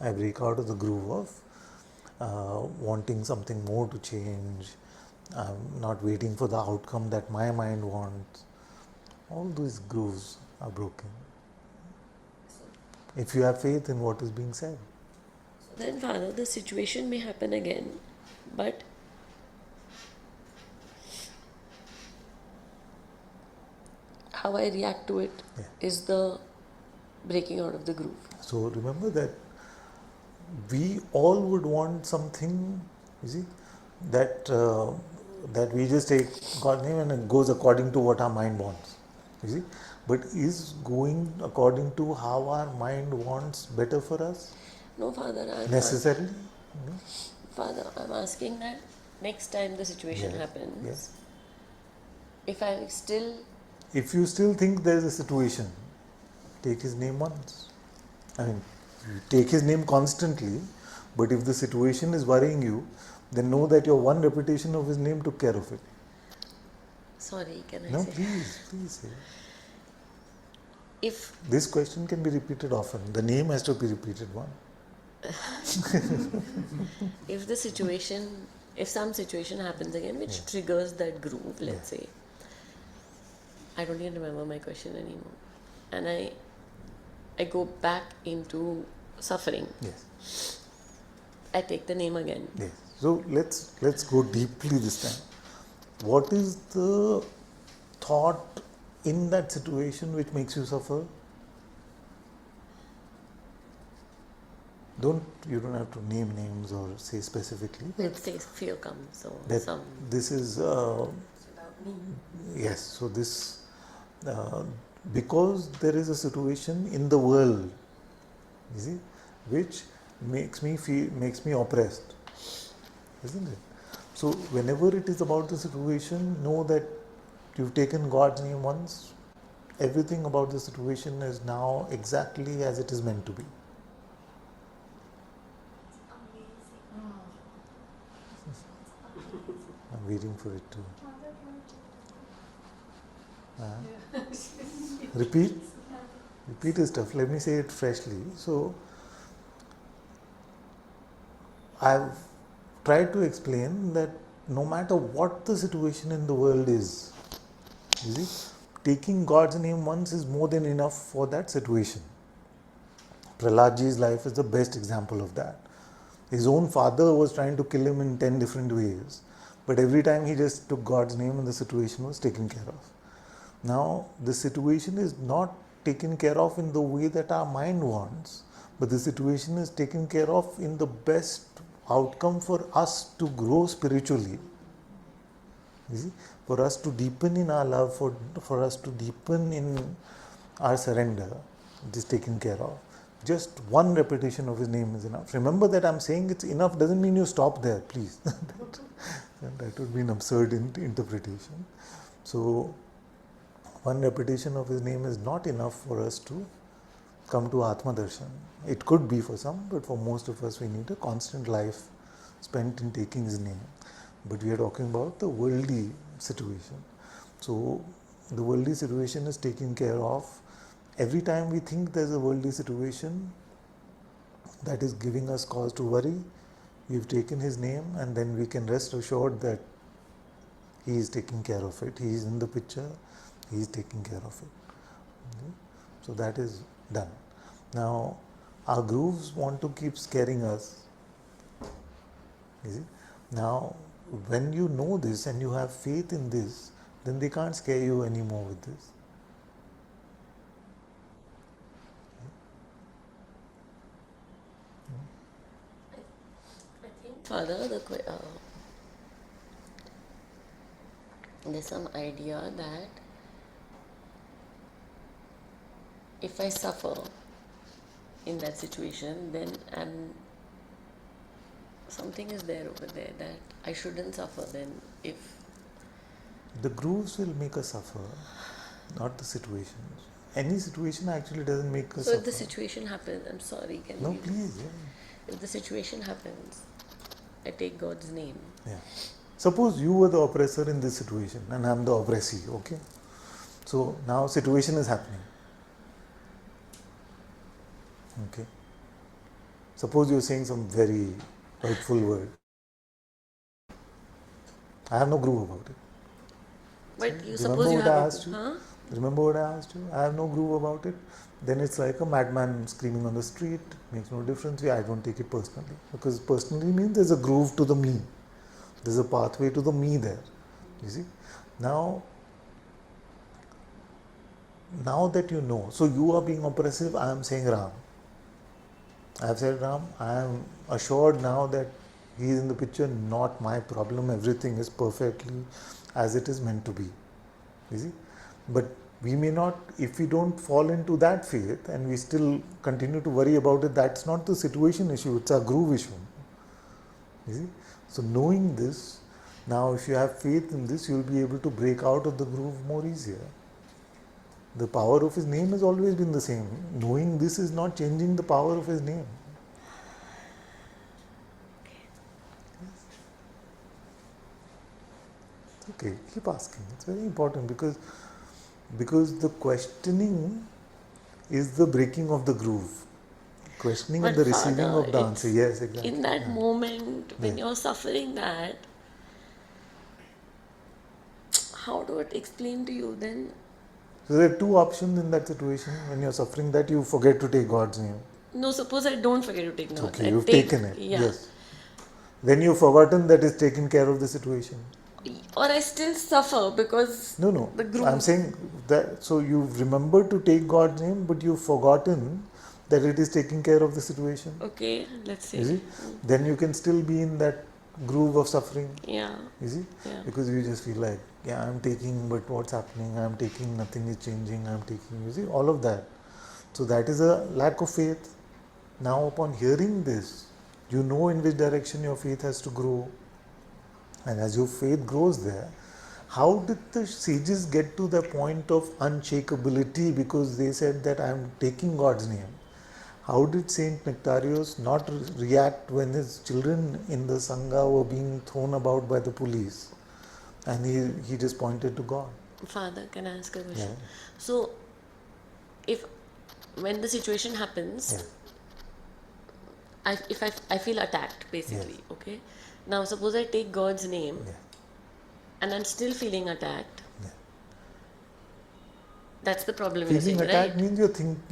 B: I break out of the groove of wanting something more to change. I'm not waiting for the outcome that my mind wants. All those grooves are broken. If you have faith in what is being said.
G: Then, Father, the situation may happen again, but how I react to it is the breaking out of the groove.
B: So remember that we all would want something, you see, that we just take God's name and it goes according to what our mind wants, you see. But is going according to how our mind wants better for us?
G: No, Father,
B: Necessarily? No?
G: Father, I'm asking that next time the situation happens,
B: Yes.
G: if
B: you still think there is a situation, take His name once. I mean, you take His name constantly, but if the situation is worrying you, then know that your one repetition of His name took care of it.
G: Sorry, can I
B: No,
G: say?
B: please say.
G: If
B: This question can be repeated often. The name has to be repeated once.
G: if some situation happens again which triggers that groove, let's say, I don't even remember my question anymore, and I go back into suffering.
B: Yes.
G: I take the name again.
B: Yes. So let's go deeply this time. What is the thought in that situation which makes you suffer? You don't have to name names or say specifically.
G: Let's say fear comes or
B: This is
G: it's about me.
B: yes. So this because there is a situation in the world, you see, which makes me oppressed, isn't it? So whenever it is about the situation, know that you've taken God's name once. Everything about the situation is now exactly as it is meant to be. I'm waiting for it to. Repeat? Repeat is tough. Let me say it freshly. So, I've tried to explain that no matter what the situation in the world is, you see, taking God's name once is more than enough for that situation. Prahladji's life is the best example of that. His own father was trying to kill him in 10 different ways, but every time he just took God's name and the situation was taken care of. Now, the situation is not taken care of in the way that our mind wants, but the situation is taken care of in the best outcome for us to grow spiritually. You see? For us to deepen in our love, for us to deepen in our surrender, it is taken care of. Just one repetition of His name is enough. Remember that I'm saying it's enough doesn't mean you stop there, please. that would be an absurd interpretation. So, one repetition of His name is not enough for us to come to Atma Darshan. It could be for some, but for most of us we need a constant life spent in taking His name. But we are talking about the worldly situation. So, the worldly situation is taken care of. Every time we think there's a worldly situation that is giving us cause to worry, we've taken His name and then we can rest assured that He is taking care of it. He is in the picture, He is taking care of it. Okay? So that is done. Now, our grooves want to keep scaring us. You see? Now, when you know this and you have faith in this, then they can't scare you anymore with this.
G: I think, Father, there's some idea that if I suffer in that situation, then something is there over there that I shouldn't suffer then if...
B: The grooves will make us suffer, not the situations. Any situation actually doesn't make us
G: So
B: suffer.
G: if the situation happens, I'm sorry, can
B: No,
G: you...
B: please.
G: If the situation happens, I take God's name.
B: Yeah. Suppose you were the oppressor in this situation and I'm the oppressee, okay? So now situation is happening. Okay. Suppose you're saying some very hurtful word. I have no groove about it.
G: But you
B: Remember
G: suppose you
B: what
G: have
B: I
G: a
B: asked you?
G: huh?
B: Remember what I asked you? I have no groove about it. Then it's like a madman screaming on the street. Makes no difference. I don't take it personally. Because personally means there's a groove to the me. There's a pathway to the me there. You see? Now that you know, so you are being oppressive, I am saying Ram. I have said Ram, I am assured now that he is in the picture, not my problem. Everything is perfectly as it is meant to be. You see? But we may not, if we don't fall into that faith and we still continue to worry about it, that's not the situation issue, it's a groove issue. You see? So knowing this, now if you have faith in this, you'll be able to break out of the groove more easier. The power of his name has always been the same. Knowing this is not changing the power of his name. It's okay, keep asking. It's very important because the questioning is the breaking of the groove. Questioning and
G: But
B: the receiving
G: Father,
B: of the answer.
G: it's
B: Yes, exactly.
G: in that
B: Yeah.
G: moment when
B: Yeah.
G: you're suffering that, how do I explain to you then?
B: So there are two options in that situation. When you're suffering that, you forget to take God's name.
G: No, suppose I don't forget to take
B: It's
G: notes.
B: okay,
G: I
B: you've
G: take,
B: taken it.
G: yeah.
B: Yes. Then you've forgotten that it's taken care of the situation.
G: Or I still suffer because
B: No.
G: the groove.
B: I'm saying that, so you've remembered to take God's name, but you've forgotten that it is taking care of the situation.
G: Okay, let's
B: You
G: see.
B: see? Then you can still be in that groove of suffering.
G: Yeah.
B: You see?
G: Yeah.
B: Because you just feel like, yeah, I'm taking, but what's happening? I'm taking, nothing is changing. I'm taking, you see, all of that. So that is a lack of faith. Now, upon hearing this, you know in which direction your faith has to grow. And as your faith grows there, how did the sages get to the point of unshakability? Because they said that I am taking God's name. How did Saint Nectarios not react when his children in the Sangha were being thrown about by the police? And he just pointed to God.
G: Father, can I ask a question?
B: Yeah.
G: So, if when the situation happens,
B: Yeah.
G: I feel attacked basically,
B: Yes.
G: okay? Now, suppose I take God's name
B: Yeah.
G: and I'm still feeling attacked.
B: Yeah.
G: That's the problem you're
B: Feeling
G: saying,
B: attacked
G: right?
B: means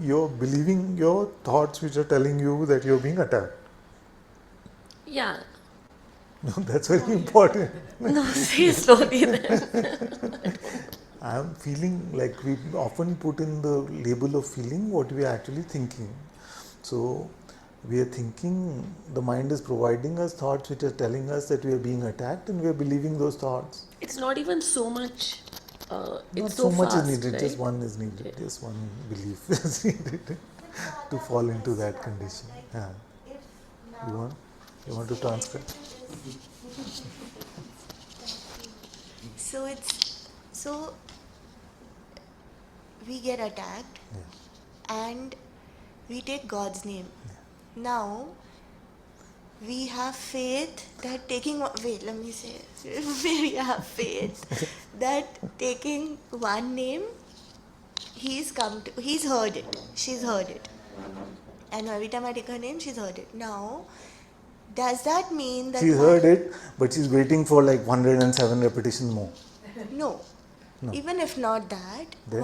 B: you're believing your thoughts which are telling you that you're being attacked.
G: Yeah.
B: No, that's very important.
G: No, say slowly then.
B: I'm feeling like we often put in the label of feeling what we are actually thinking. So we are thinking, the mind is providing us thoughts which are telling us that we are being attacked and we are believing those thoughts.
G: It's not even so much.
B: Not
G: It's
B: so much
G: fast,
B: is needed,
G: right?
B: just one is needed,
G: Yeah.
B: just one belief is needed to fall into that condition. Yeah. You want to transcribe?
E: So we get attacked
B: Yeah.
E: and we take God's name. Now we have faith that we have faith that taking one name, he's heard it, she's heard it, and every time I take her name, she's heard it. Now, does that mean that
B: She's heard it, but she's waiting for like 107 repetitions more.
E: No.
B: No.
E: Even if not that,
B: Then?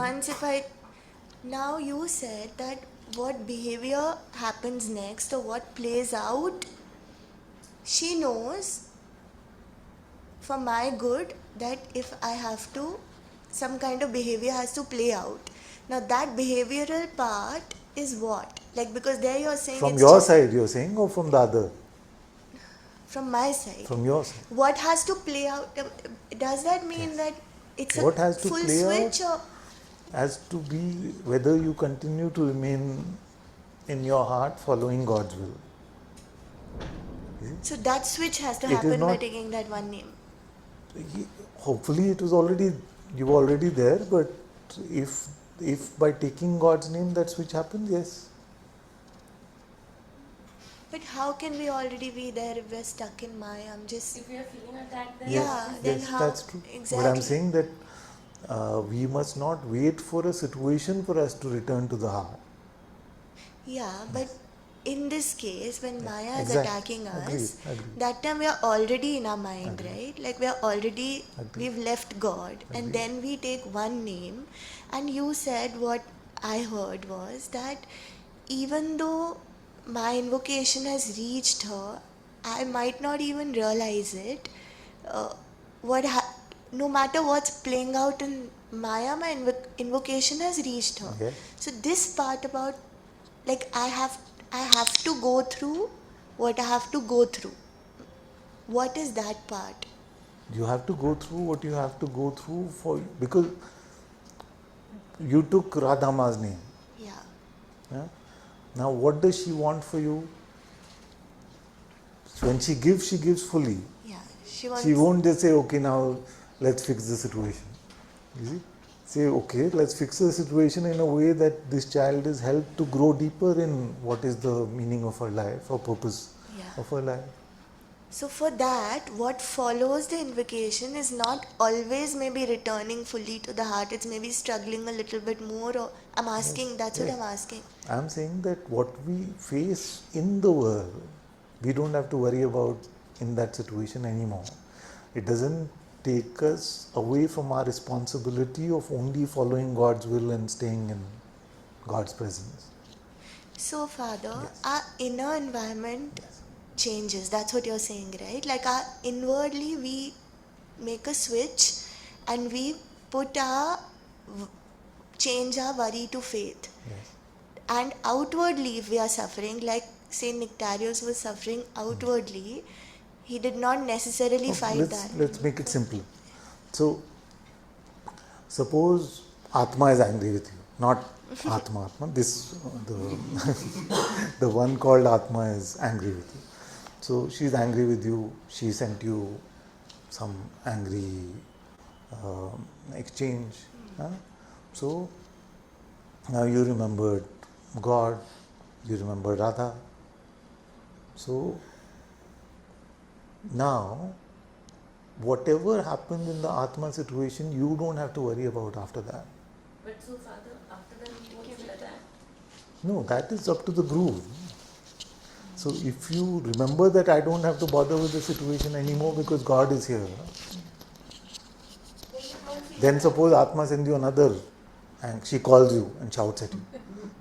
E: now you said that what behavior happens next or what plays out, she knows for my good that if I have to, some kind of behavior has to play out. Now that behavioral part is what? Like, because there you're saying
B: From
E: it's
B: your
E: just
B: side, you're saying, or from the other?
E: from my side.
B: From your side.
E: What has to play out? Does that mean that it's
B: What
E: a
B: has to
E: full
B: play
E: switch
B: out
E: or?
B: has to be whether you continue to remain in your heart following God's will.
E: So that switch has to
B: It is
E: happen by
B: not-
E: taking that one name.
B: Hopefully it was already, you were already there, but if by taking God's name that switch happens, yes.
E: But how can we already be there if we're stuck in Maya? I'm just
G: If we are feeling attacked, then
E: yeah. Then
B: Yes,
E: how
B: that's true.
E: exactly?
B: But I'm saying that we must not wait for a situation for us to return to the heart.
E: Yeah, but in this case, when Maya is
B: exactly.
E: attacking us,
B: Agreed.
E: that time we are already in our mind,
B: Agreed.
E: right? Like we are already,
B: Agreed.
E: we've left God, and
B: Agreed.
E: then we take one name. And you said what I heard was that even though my invocation has reached her, I might not even realize it. Uh, no matter what's playing out in Maya, my invocation has reached her.
B: Yes.
E: So this part about, like, I have to go through what I have to go through. What is that part?
B: You have to go through what you have to go through because you took Radhama's name.
E: Yeah.
B: Yeah? Now, what does she want for you? When she gives fully.
E: Yeah. She wants.
B: She won't just say, okay, now let's fix the situation. You see? Say, okay, let's fix the situation in a way that this child is helped to grow deeper in what is the meaning of her life or purpose of her life.
E: So for that, what follows the invocation is not always maybe returning fully to the heart. It's maybe struggling a little bit more. Or I'm asking. That's what I'm asking.
B: I'm saying that what we face in the world, we don't have to worry about in that situation anymore. It doesn't take us away from our responsibility of only following God's will and staying in God's presence.
E: So, Father, our inner environment changes. That's what you're saying, right? Like inwardly we make a switch and we change our worry to faith.
B: Yes.
E: And outwardly if we are suffering, like say Nectarios was suffering outwardly, he did not necessarily fight that.
B: Let's make it simple. So, suppose Atma is angry with you, not Atma. The one called Atma is angry with you. So she's angry with you. She sent you some angry exchange. So now you remembered God, you remembered Radha. So now whatever happened in the Atma situation, you don't have to worry about after that.
G: But so, Father, after that, he wants to attack.
B: No, that is up to the groove. So if you remember that I don't have to bother with the situation anymore because God is here, then suppose Atma sends you another and she calls you and shouts at you.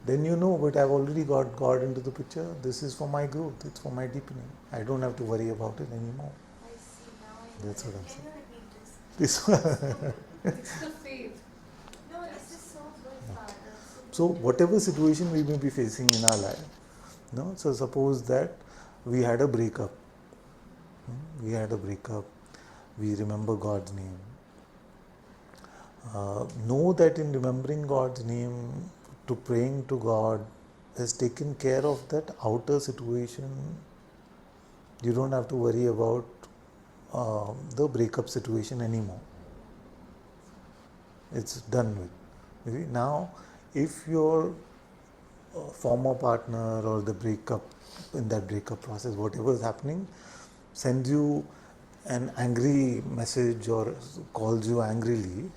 B: Then you know, but I've already got God into the picture. This is for my growth, it's for my deepening. I don't have to worry about it anymore.
E: I see now.
B: That's what I'm saying.
E: Can you repeat
B: This
A: It's the faith.
E: No, this is so good, Father.
B: So whatever situation we may be facing in our life, so suppose that we had a breakup. We remember God's name. Know that in remembering God's name, to praying to God, has taken care of that outer situation. You don't have to worry about the breakup situation anymore. It's done with. Now, if your former partner or the in that breakup process, whatever is happening, sends you an angry message or calls you angrily,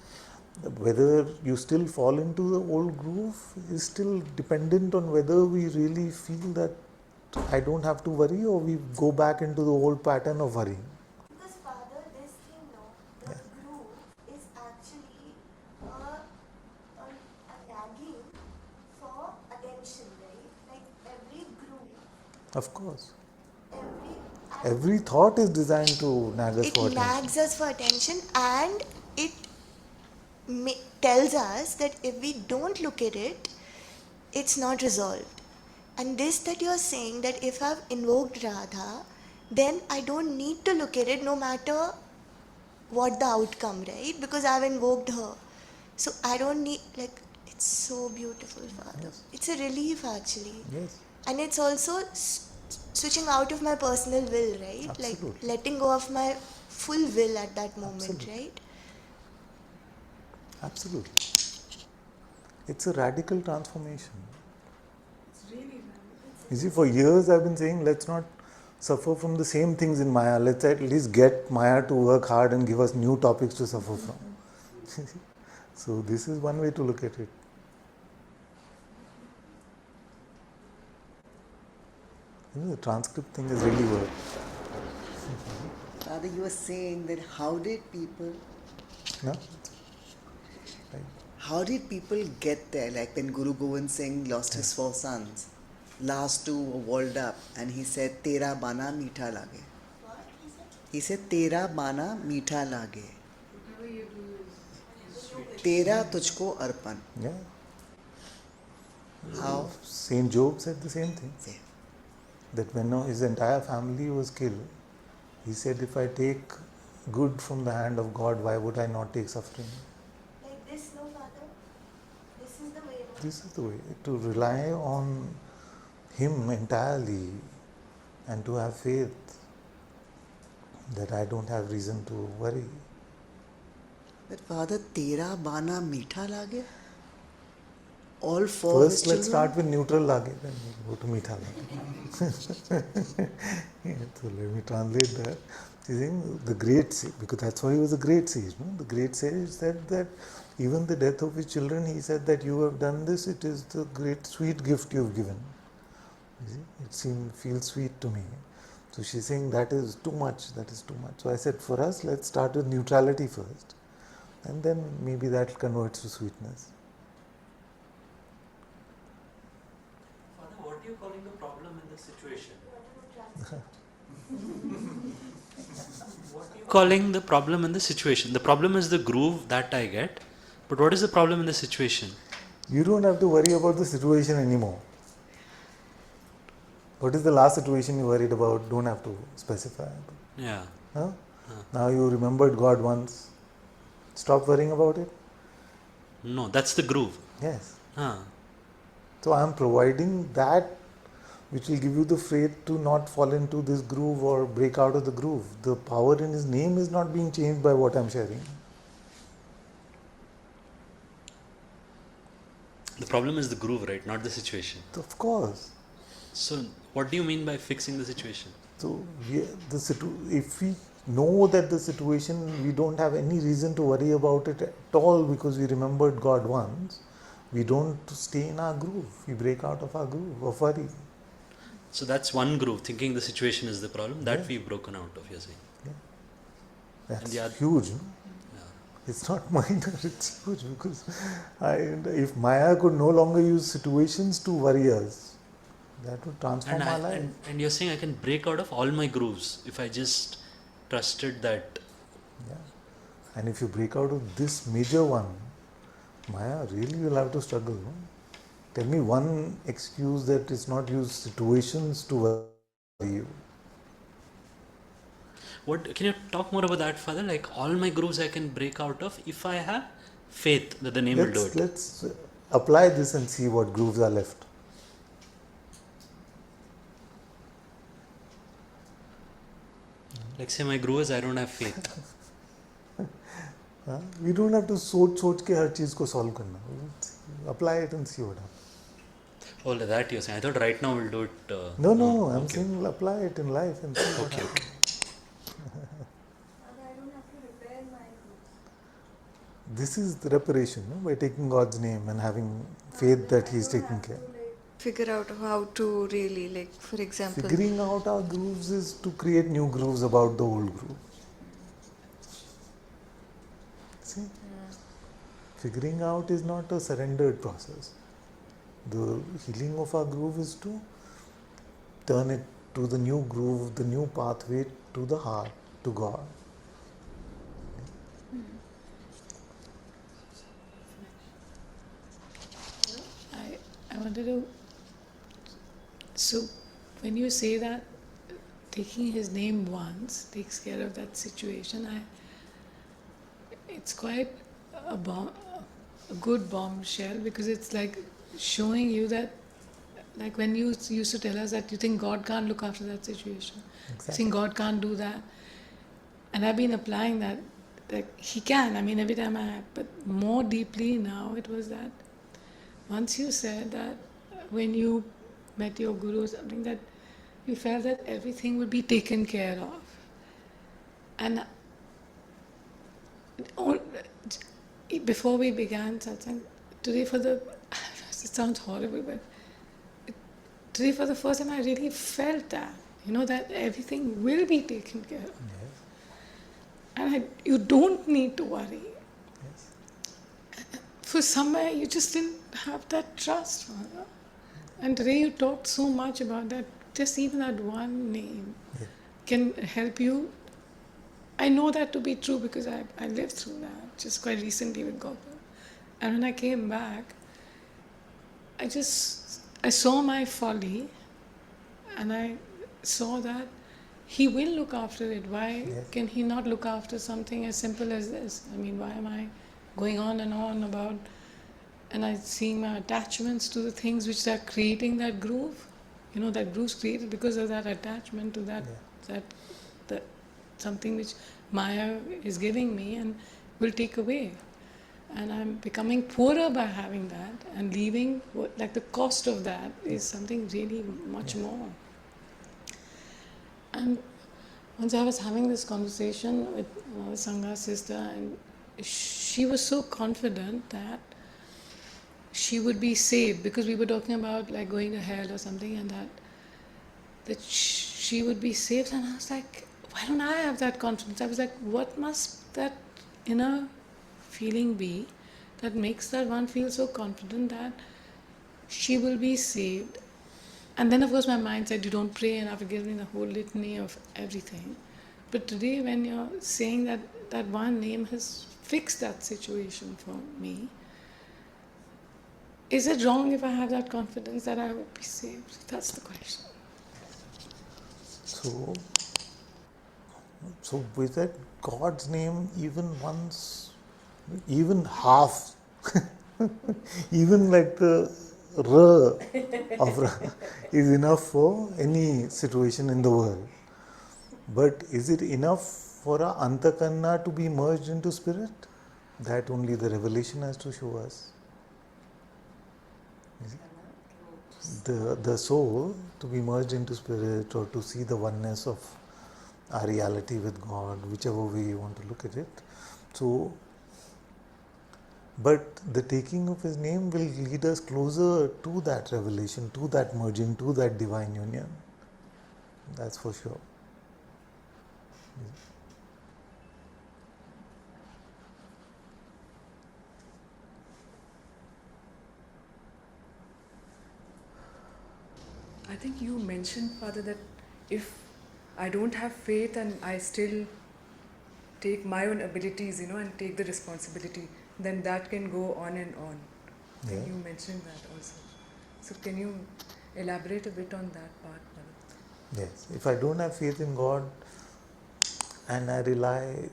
B: whether you still fall into the old groove is still dependent on whether we really feel that I don't have to worry or we go back into the old pattern of worrying.
E: Because Father, this thing, the groove is actually a nagging for attention, right? Like every groove.
B: Of course. Every thought is designed to nag us for
E: It
B: attention.
E: nags us for attention, and it tells us that if we don't look at it, it's not resolved. And this that you're saying, that if I've invoked Radha, then I don't need to look at it no matter what the outcome, right? Because I've invoked her. So I don't need, like, it's so beautiful, Father.
B: Yes.
E: It's a relief actually.
B: Yes.
E: And it's also switching out of my personal will, right?
B: Absolutely.
E: Like letting go of my full will at that moment,
B: Absolutely.
E: right?
B: Absolutely. It's a radical transformation.
A: It's really radical.
B: You see, for years I've been saying, let's not suffer from the same things in Maya. Let's at least get Maya to work hard and give us new topics to suffer from. So this is one way to look at it. The transcript thing has really worked.
C: Father, you were saying that how did people
B: No?
C: get there? Like when Guru Gobind Singh lost his 4 sons, last 2 were walled up, and he said, "Tera bana meetha lage."
E: What he said?
C: He said, "Tera bana meetha lage." Tera tujhko arpan.
B: Yeah.
C: How?
B: Saint Job said the same thing.
C: Say.
B: That when his entire family was killed, he said, if I take good from the hand of God, why would I not take suffering?
E: Like this, no, Father? This is the way, no?
B: This is the way. To rely on Him entirely and to have faith that I don't have reason to worry.
C: But Father, tera bana meetha lage? All 4 of his
B: First, let's
C: children?
B: start with neutral lage, then we go to meetha lage. Yeah, so let me translate that. He's saying the great sage, because that's why he was a great sage. No? The great sage said that even the death of his children, he said that you have done this, it is the great sweet gift you have given. You see? It feels sweet to me. So she's saying that is too much, that is too much. So I said, for us, let's start with neutrality first. And then maybe that converts to sweetness.
F: Father, what are you calling the problem in this situation? What are you calling the problem in the situation? The problem is the groove that I get, but what is the problem in the situation?
B: You don't have to worry about the situation anymore. What is the last situation you worried about? Don't have to specify.
F: Yeah.
B: Huh? Now you remembered God once. Stop worrying about it.
F: No, that's the groove.
B: Yes.
F: Huh.
B: So I am providing that which will give you the faith to not fall into this groove or break out of the groove. The power in His name is not being changed by what I am sharing.
F: The problem is the groove, right? Not the situation.
B: Of course.
F: So, what do you mean by fixing the situation?
B: So if we know that the situation, we don't have any reason to worry about it at all because we remembered God once, we don't stay in our groove. We break out of our groove of worry.
F: So that's one groove, thinking the situation is the problem, that
B: Yeah.
F: we've broken out of, you're saying.
B: That's
F: And the other-
B: huge. No? It's not minor, it's huge because if Maya could no longer use situations to worry us, that would transform our life.
F: And you're saying I can break out of all my grooves if I just trusted that.
B: Yeah. And if you break out of this major one, Maya, really you'll have to struggle. No? Tell me one excuse that is not use situations to worry you.
F: What can you talk more about that, Father? Like all my grooves I can break out of if I have faith that the name will do it.
B: Let's apply this and see what grooves are left.
F: Like say my groove is I don't have faith.
B: We don't have to सोच के हर चीज को solve करना. Apply it and see what happens.
F: Oh, that you're saying. I thought right now we'll do it.
B: No, I'm saying apply it in life and see what happens.
F: Okay.
E: I don't have to repair my goods.
B: This is the reparation, no? By taking God's name and having faith that He is taking care.
H: Figure out how to really, like, for example,
B: Figuring out our grooves is to create new grooves about the old groove. See? Figuring out is not a surrendered process. The healing of our groove is to turn it to the new groove, the new pathway to the heart, to God.
A: I wanted to. So, when you say that taking His name once takes care of that situation, it's quite a good bombshell because it's like showing you that, like when you used to tell us that you think God can't look after that situation, you think God can't do that, and I've been applying that. Like He can. I mean, every time but more deeply now, it was that. Once you said that when you met your guru or something, that you felt that everything would be taken care of. And before we began Satsang, today for the, it sounds horrible, but today for the first time I really felt that, that everything will be taken care of.
B: Yes.
A: And you don't need to worry.
B: Yes.
A: For somewhere you just didn't have that trust, Father. And today you talked so much about that, just even that one name can help you. I know that to be true because I lived through that just quite recently with Gopal. And when I came back, I saw my folly and I saw that he will look after it. Why can he not look after something as simple as this? I mean, why am I going on and on about, and I seeing my attachments to the things which are creating that groove? That groove's created because of that attachment to that something which Maya is giving me and will take away. And I'm becoming poorer by having that, and leaving, like the cost of that is something really much more. And once I was having this conversation with another Sangha sister, and she was so confident that she would be saved, because we were talking about like going to hell or something, and that she would be saved. And I was like, why don't I have that confidence? I was like, what must that inner feeling be that makes that one feel so confident that she will be saved? And then of course my mind said, you don't pray enough. It gives me the whole litany of everything. But today when you're saying that that one name has fixed that situation for me, is it wrong if I have that confidence that I will be saved? That's the question.
B: So with that God's name, even half, even like the R of Ra is enough for any situation in the world. But is it enough for a Antakarna to be merged into spirit? That only the revelation has to show us. The soul to be merged into spirit, or to see the oneness of our reality with God, whichever way you want to look at it. So, but the taking of His name will lead us closer to that revelation, to that merging, to that divine union. That's for sure.
I: I think you mentioned, Father, that if I don't have faith and I still take my own abilities, and take the responsibility, then that can go on and on. I think you mentioned that also. So can you elaborate a bit on that part, Father?
B: Yes. If I don't have faith in God and I rely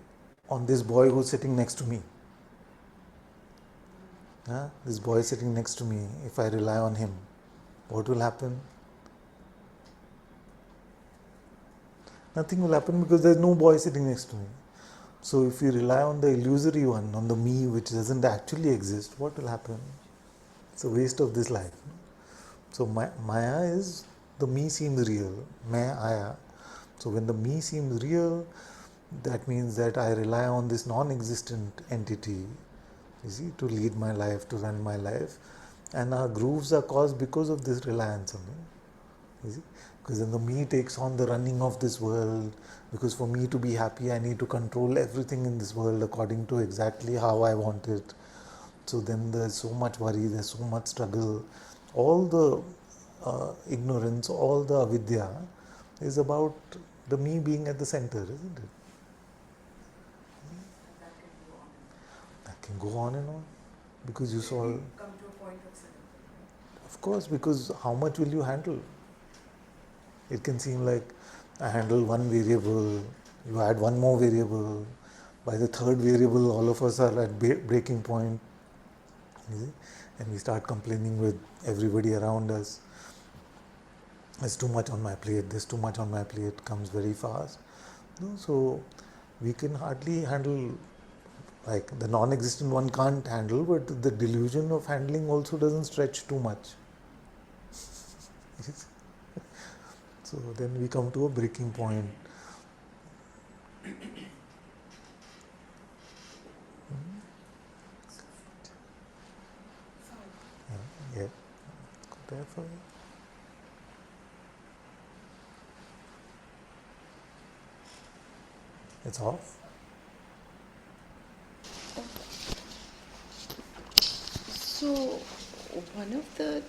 B: on this boy who's sitting next to me, this boy sitting next to me, if I rely on him, what will happen? Nothing will happen, because there's no boy sitting next to me. So if you rely on the illusory one, on the me which doesn't actually exist, what will happen? It's a waste of this life. So Maya is, the me seems real, Maya. So when the me seems real, that means that I rely on this non-existent entity, to lead my life, to run my life. And our grooves are caused because of this reliance only. Because then the me takes on the running of this world, because for me to be happy I need to control everything in this world according to exactly how I want it. So then there's so much worry, there's so much struggle. All the ignorance, all the avidya is about the me being at the center, isn't it? That can go on and on. Because you saw...
I: Come to a point of surrender.
B: Of course, because how much will you handle? It can seem like I handle one variable, you add one more variable, by the third variable all of us are at breaking point, and we start complaining with everybody around us. There's too much on my plate, there's too much on my plate, comes very fast. So we can hardly handle, like the non-existent one can't handle, but the delusion of handling also doesn't stretch too much. So then we come to a breaking point. suffer. It's off.
J: So, one of the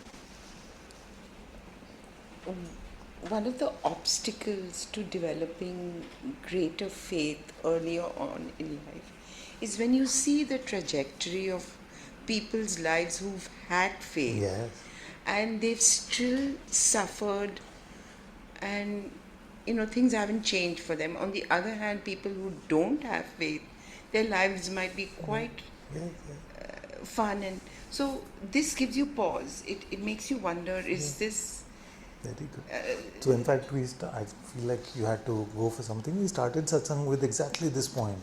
J: one of the obstacles to developing greater faith earlier on in life is when you see the trajectory of people's lives who've had faith
B: Yes.
J: and they've still suffered, and things haven't changed for them. On the other hand, people who don't have faith, their lives might be quite
B: Yes.
J: fun, and so this gives you pause. It makes you wonder, is this
B: Very good. So in fact, I feel like you had to go for something. We started satsang with exactly this point.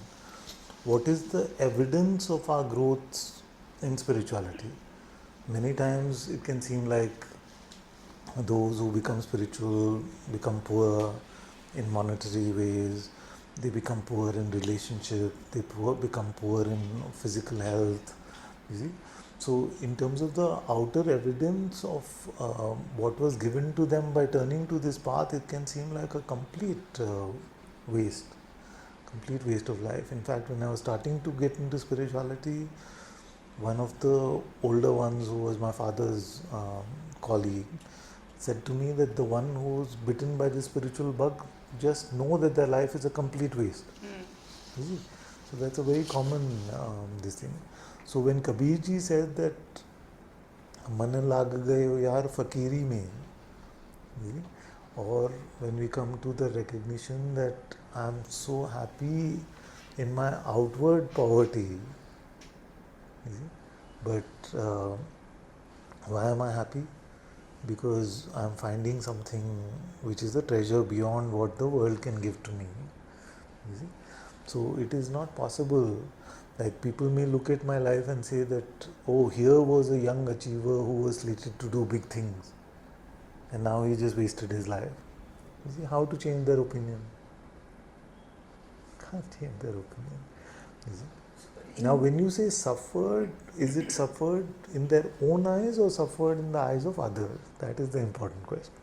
B: What is the evidence of our growth in spirituality? Many times it can seem like those who become spiritual become poor in monetary ways, they become poor in relationship, they become poor in physical health. You see? So, in terms of the outer evidence of what was given to them by turning to this path, it can seem like a complete waste of life. In fact, when I was starting to get into spirituality, one of the older ones, who was my father's colleague, said to me that the one who's bitten by the spiritual bug just know that their life is a complete waste. You see? So that's a very common this thing. So when Kabir ji said that मन लाग गयो यार फकीरी में, or when we come to the recognition that I am so happy in my outward poverty, but why am I happy? Because I am finding something which is a treasure beyond what the world can give to me. You see? So it is not possible. Like, people may look at my life and say that, oh, here was a young achiever who was slated to do big things, and now he just wasted his life. You see, how to change their opinion? Can't change their opinion. You see? Now, when you say suffered, is it suffered in their own eyes or suffered in the eyes of others? That is the important question.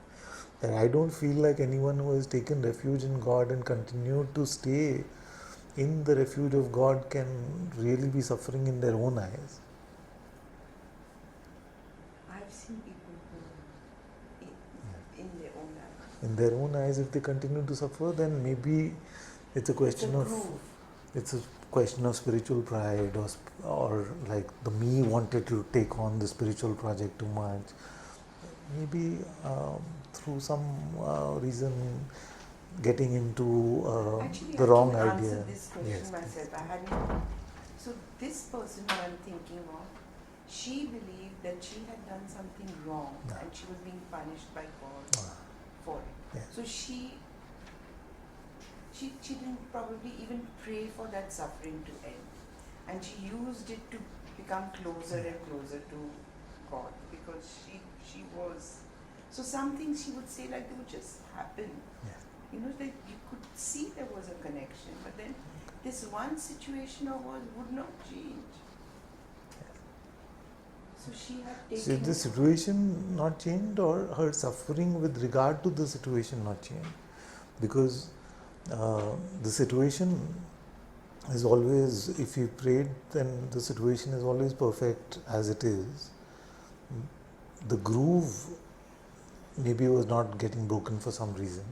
B: That I don't feel like anyone who has taken refuge in God and continued to stay in the refuge of God can really be suffering in their own eyes.
J: I've seen people who in their own eyes.
B: In their own eyes, if they continue to suffer, then maybe it's a question of spiritual pride, or like the me wanted to take on the spiritual project too much. Maybe through some reason getting into the wrong idea.
J: Actually, I answered this question myself. I hadn't. So this person who I'm thinking of, she believed that she had done something wrong and she was being punished by God for it.
B: Yeah.
J: So she didn't probably even pray for that suffering to end, and she used it to become closer and closer to God, because she was. So some things she would say, like, they would just happen. That you could see there was a connection, but then this one situation of hers would not change. So she had taken.
B: So the situation not changed, or her suffering with regard to the situation not changed? Because the situation is always, if you prayed, then the situation is always perfect as it is. The groove maybe was not getting broken for some reason.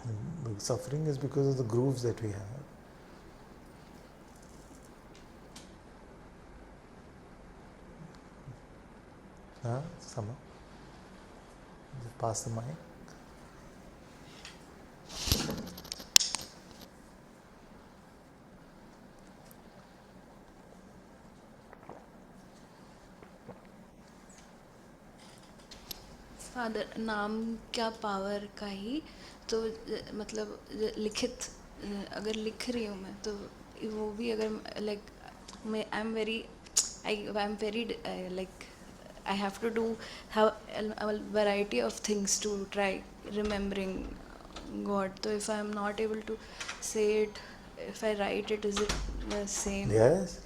B: And the suffering is because of the grooves that we have. Sama? Just pass the mic.
H: Father नाम क्या power का ही तो मतलब लिखित अगर लिख रही हूँ मैं तो वो भी अगर लाइक मैं I am very like I have to do a variety of things to try remembering God. So if I am not able to say it, if I write it, is it the same?
B: Yes,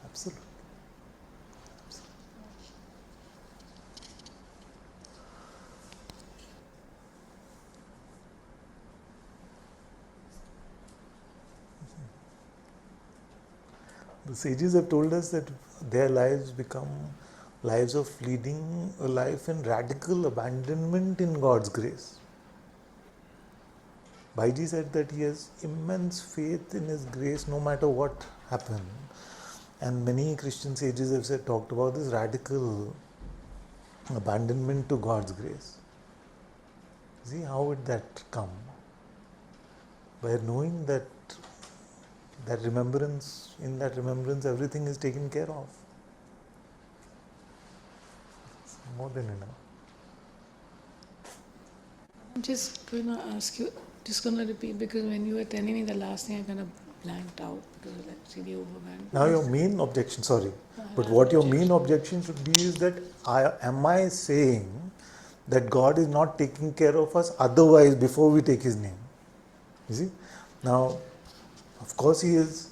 B: absolutely. The sages have told us that their lives become lives of leading a life in radical abandonment in God's grace. Baiji said that he has immense faith in his grace no matter what happens. And many Christian sages have talked about this radical abandonment to God's grace. See, how would that come? By knowing that remembrance, in that remembrance everything is taken care of. It's more than enough.
A: I'm just going to ask you, just going to repeat, because when you were telling me the last thing, I kind of blanked out because I was actually overwhelmed.
B: Now your main objection, sorry, but what your main objection should be is that am I saying that God is not taking care of us otherwise before we take His name? You see? Now, of course He is,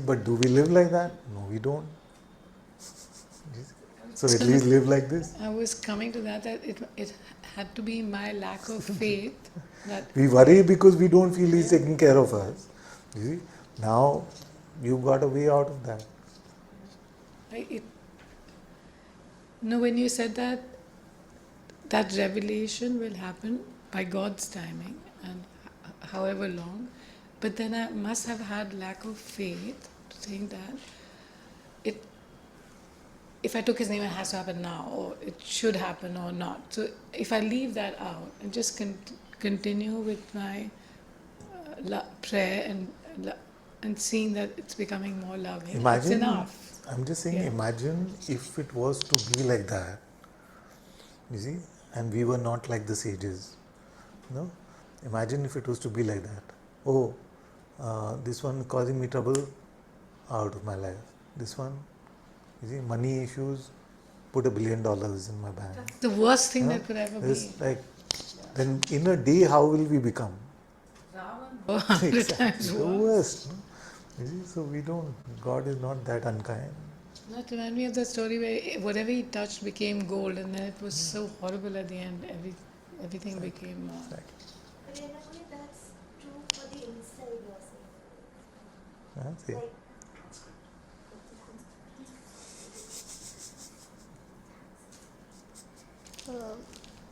B: but do we live like that? No, we don't. So at least live like this.
A: I was coming to that it had to be my lack of faith that
B: We worry because we don't feel He's taking care of us. You see? Now you got a way out of that.
A: when you said that revelation will happen by God's timing and however long, but then I must have had lack of faith to think that if I took His name, it has to happen now, or it should happen or not. So if I leave that out and just continue with my prayer and seeing that it's becoming more loving, it's enough.
B: I'm just saying, imagine if it was to be like that, you see, and we were not like the sages. No? Imagine if it was to be like that. Oh, this one causing me trouble, out of my life. This one, you see, money issues, put $1 billion in my bank.
A: That's the worst thing that could ever be.
B: Like, then in a day, how will we become?
A: Exactly.
B: The worst. No? You see, so we don't, God is not that unkind.
A: Not remind me of the story where whatever he touched became gold, and then it was so horrible at the end. Everything became.
E: But in a way, that's true for the inside, you're saying.
B: Like,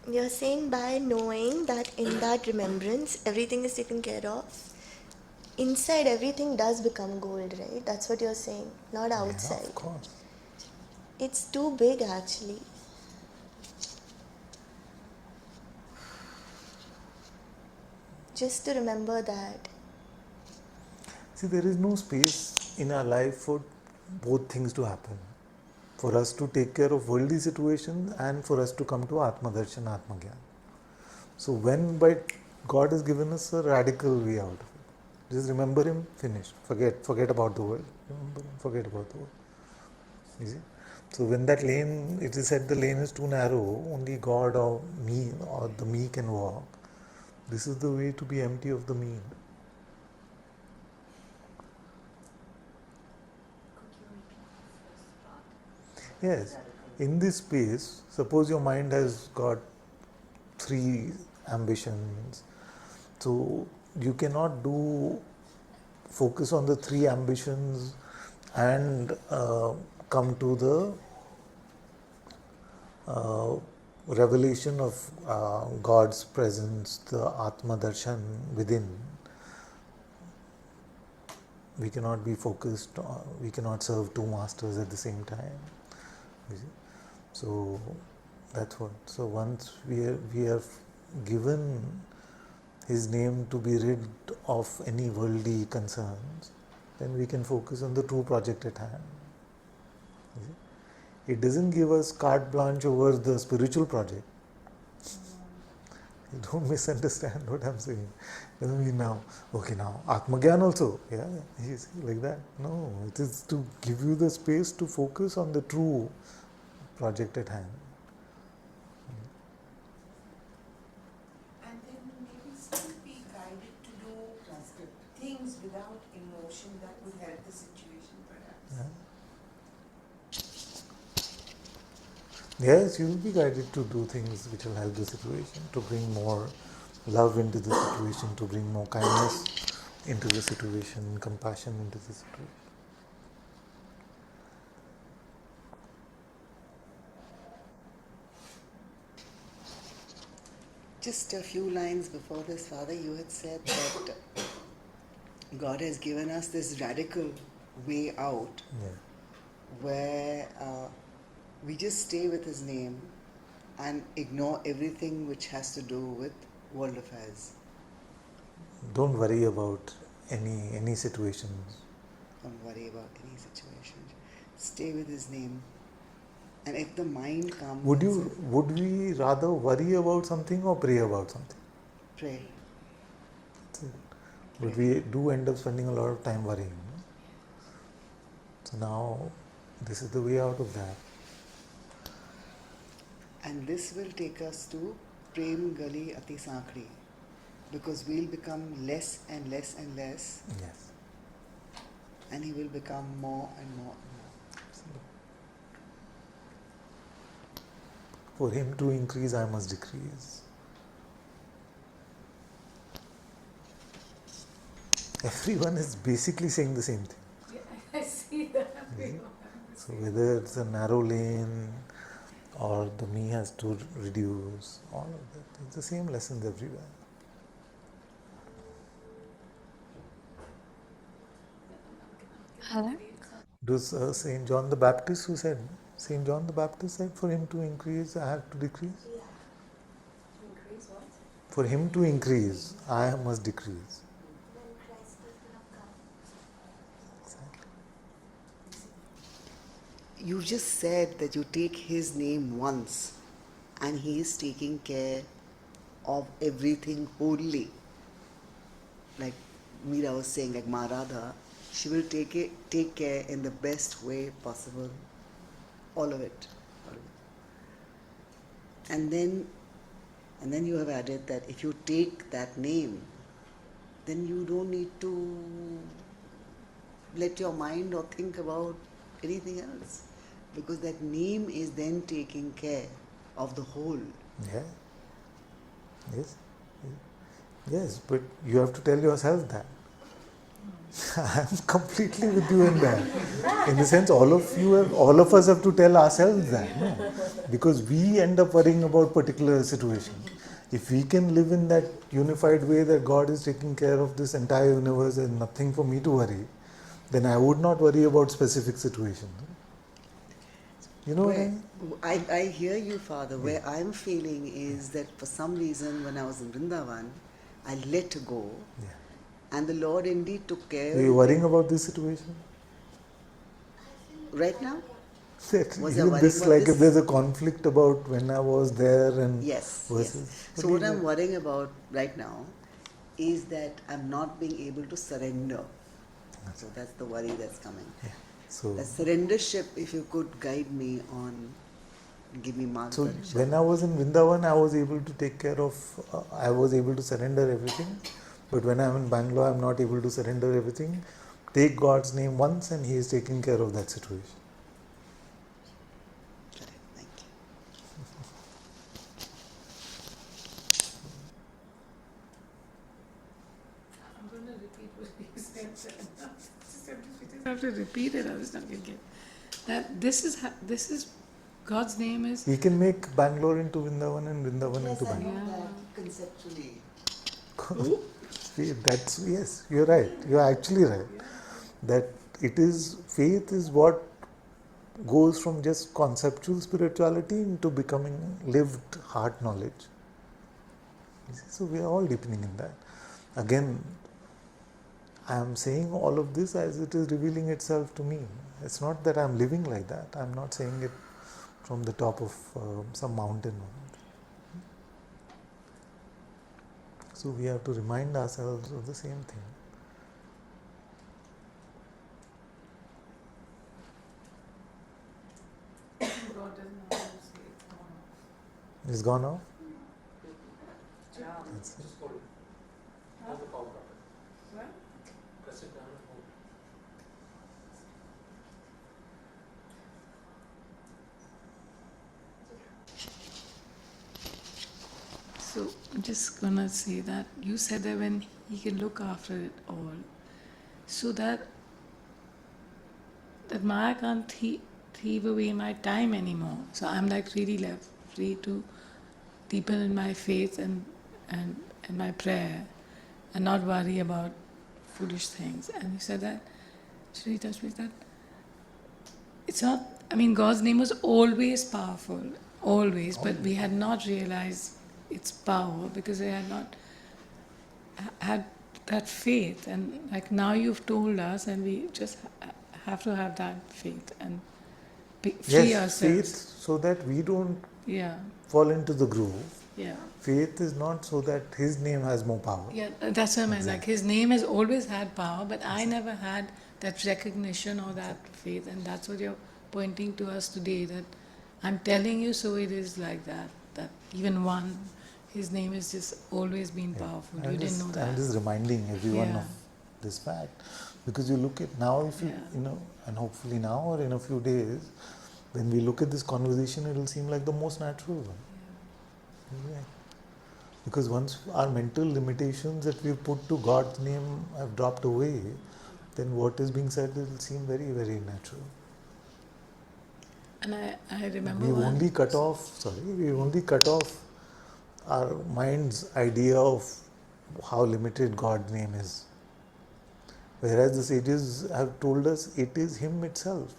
E: You're saying by knowing that in that remembrance everything is taken care of, inside everything does become gold, right? That's what you're saying, not outside.
B: Yeah, of course.
E: It's too big actually. Just to remember that.
B: See, there is no space in our life for both things to happen. For us to take care of worldly situations and for us to come to Atma Darshan, Atma Gyan. So when by God has given us a radical way out of it. Just remember Him, finish. Forget about the world. Remember Him, forget about the world. You see? So when that lane, it is said the lane is too narrow, only God or me or the me can walk. This is the way to be empty of the me. Yes, in this space, suppose your mind has got 3 ambitions, so you cannot focus on the 3 ambitions and come to the revelation of God's presence, the Atma Darshan within. We cannot be focused, we cannot serve 2 masters at the same time. You see? So that's what. So once we have given His name to be rid of any worldly concerns, then we can focus on the true project at hand. You see? It doesn't give us carte blanche over the spiritual project. You don't misunderstand what I'm saying. It doesn't mean now, Atma Gyan also, you see, like that. No, it is to give you the space to focus on the true project at hand.
J: And then maybe still be guided to do things without emotion that would help the situation perhaps.
B: Yes, you will be guided to do things which will help the situation, to bring more love into the situation, to bring more kindness into the situation, compassion into the situation.
C: Just a few lines before this, Father, you had said that God has given us this radical way out where we just stay with His name and ignore everything which has to do with world affairs.
B: Don't worry about any situations.
C: Don't worry about any situation. Stay with His name. And if the mind comes,
B: Would we rather worry about something or pray about something?
C: pray.
B: But we do end up spending a lot of time worrying. No? So now, this is the way out of that.
C: And this will take us to Prem Gali Ati Sankri, because we'll become less and less and less,
B: Yes.
C: and He will become more and more and more.
B: Absolutely. For Him to increase, I must decrease. Everyone is basically saying the same thing.
A: Yeah, I see that.
B: So whether it's a narrow lane or the me has to reduce, all of that, it's the same lessons everywhere.
H: Hello?
B: It was Saint John the Baptist who said, Saint John the Baptist said, for him to increase, I have to decrease.
D: Yeah. To increase what?
B: For him to increase, I must decrease.
E: When Christ is going to come.
B: Exactly.
C: You just said that you take His name once and He is taking care of everything wholly. Like Meera was saying, like Ma Radha, she will take care in the best way possible. All of it. And then you have added that if you take that name, then you don't need to let your mind or think about anything else, because that name is then taking care of the whole.
B: Yeah. Yes. Yes, but you have to tell yourself that. I am completely with you in that. In the sense, all of us have to tell ourselves that, no? Because we end up worrying about particular situations. If we can live in that unified way that God is taking care of this entire universe and nothing for me to worry, then I would not worry about specific situations. You know what I mean?
C: I hear you, Father. Where I'm feeling is that for some reason when I was in Vrindavan, I let go.
B: Yeah.
C: And the Lord indeed took care.
B: Are you worrying about this situation?
C: Right now?
B: That
C: Was I
B: even
C: worrying
B: this,
C: about
B: like
C: this?
B: if there's a conflict about when I was there and
C: Yes.
B: versus.
C: Yes. So what I'm worrying about right now is that I'm not being able to surrender. So that's the worry that's coming.
B: Yeah. So
C: The surrendership, if you could guide me on, give me
B: So
C: margdarship.
B: when I was in Vrindavan, I was able to take care of, I was able to surrender everything. But when I'm in Bangalore, I'm not able to surrender everything. Take God's name once and He is taking care of that situation.
C: Right, thank you.
A: I'm going to repeat what he said. I have to repeat it. I was not going to get that. This is God's name is.
B: He can make Bangalore into Vrindavan and Vrindavan
C: Yes,
B: into
C: I
B: Bangalore.
C: know that conceptually.
B: That's, yes, you're right. You're actually right. That it is, faith is what goes from just conceptual spirituality into becoming lived heart knowledge. So we are all deepening in that. Again, I am saying all of this as it is revealing itself to me. It's not that I am living like that. I am not saying it from the top of some mountain. So we have to remind ourselves of the same thing.
A: God doesn't know how to say it's gone off.
B: It's gone off? That's it.
F: Just hold it. Hold the power button.
A: What?
F: Press it down and hold it.
A: So I'm just gonna say that you said that when He can look after it all, so that Maya can't thieve away my time anymore. So I'm like really left free to deepen in my faith and and in my prayer and not worry about foolish things. And he said that, Shri touched me that it's not, I mean, God's name was always powerful, always, but we had not realized its power because we had not had that faith. And like now you've told us, and we just have to have that faith and free
B: yes,
A: ourselves.
B: faith so that we don't
A: Yeah,
B: fall into the groove.
A: yeah.
B: Faith is not so that his name has more power.
A: Yeah, that's what I meant. Like
B: Exactly.
A: his name has always had power, but I never had that recognition or that faith, and that's what you're pointing to us today. That I'm telling you, so it is like that. That even one, his name has just always been powerful. You didn't know that.
B: I'm just reminding everyone
A: Yeah.
B: of this fact, because you look at now, if you
A: Yeah.
B: and hopefully now or in a few days, when we look at this conversation, it will seem like the most natural one. Yeah. Because once our mental limitations that we've put to God's name have dropped away, then what is being said will seem very, very natural.
A: And I remember
B: We've
A: one.
B: only cut off our mind's idea of how limited God's name is. Whereas the sages have told us it is Him itself.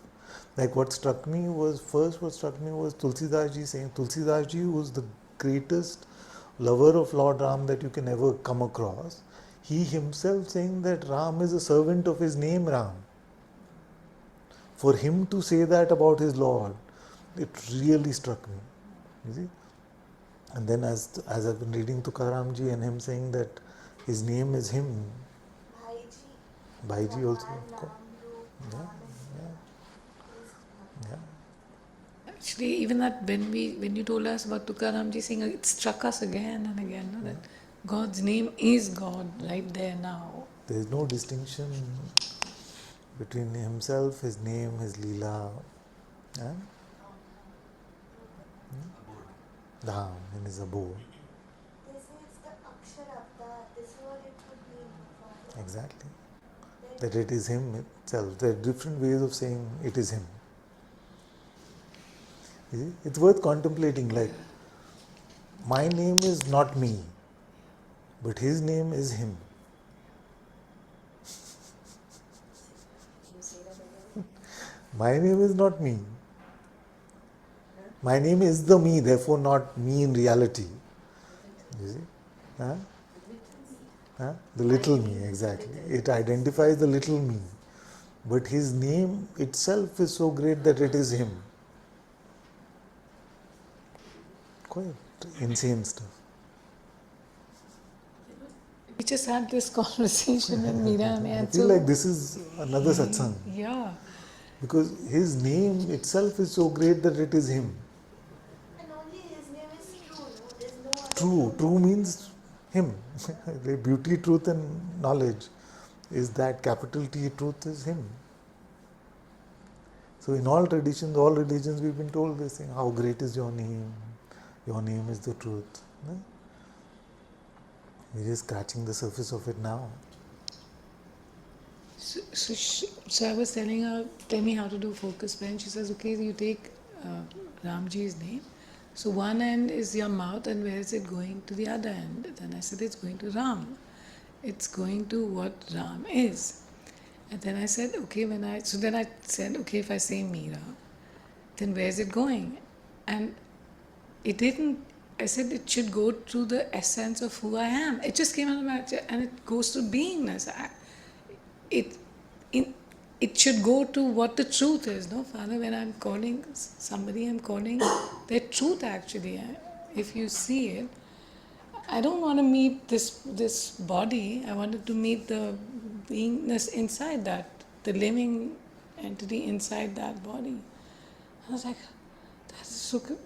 B: Like what struck me was Tulsidas Ji saying, Tulsidas Ji was the greatest lover of Lord Ram that you can ever come across. He himself saying that Ram is a servant of his name Ram. For him to say that about his Lord, it really struck me. You see? And then as I've been reading Tukaram Ji and him saying that his name is him, Bhaiji also. Yeah, yeah.
A: Actually, even that when you told us about Tukaram Ji saying, it struck us again and again, no, that God's name is God right there now.
B: There is no distinction between himself, his name, his Leela, and Dham in his abode.
E: They say it's the Akshara, this is what it would mean.
B: Exactly. That it is him itself. There are different ways of saying it is him. You see? It's worth contemplating, like, my name is not me, but his name is him. My name is not me. My name is the me, therefore not me in reality. You see? Huh? Huh? The little me, exactly. It identifies the little me. But his name itself is so great that it is him. Quite insane stuff.
A: We just had this conversation with Meera.
B: I feel like this is another satsang.
A: Yeah.
B: Because his name itself is so great that it is him.
E: And only his name is true, no? There's no other
B: True. True means him. The beauty, truth and knowledge is that capital T, truth is him. So in all traditions, all religions, we've been told this thing, how great is your name? Your name is the truth. No? We're just scratching the surface of it now.
A: So I was telling her, tell me how to do focus prayer. She says, okay, you take Ramji's name. So one end is your mouth, and where is it going to the other end? Then I said, it's going to Ram. It's going to what Ram is. And then I said, okay, then I said, okay, if I say Meera, then where is it going? And it didn't, I said it should go to the essence of who I am. It just came out of my mouth, and it goes to beingness. It should go to what the truth is, no, Father? When I'm calling somebody, I'm calling their truth actually. If you see it, I don't want to meet this body. I wanted to meet the beingness inside that, the living entity inside that body. I was like, that's so good.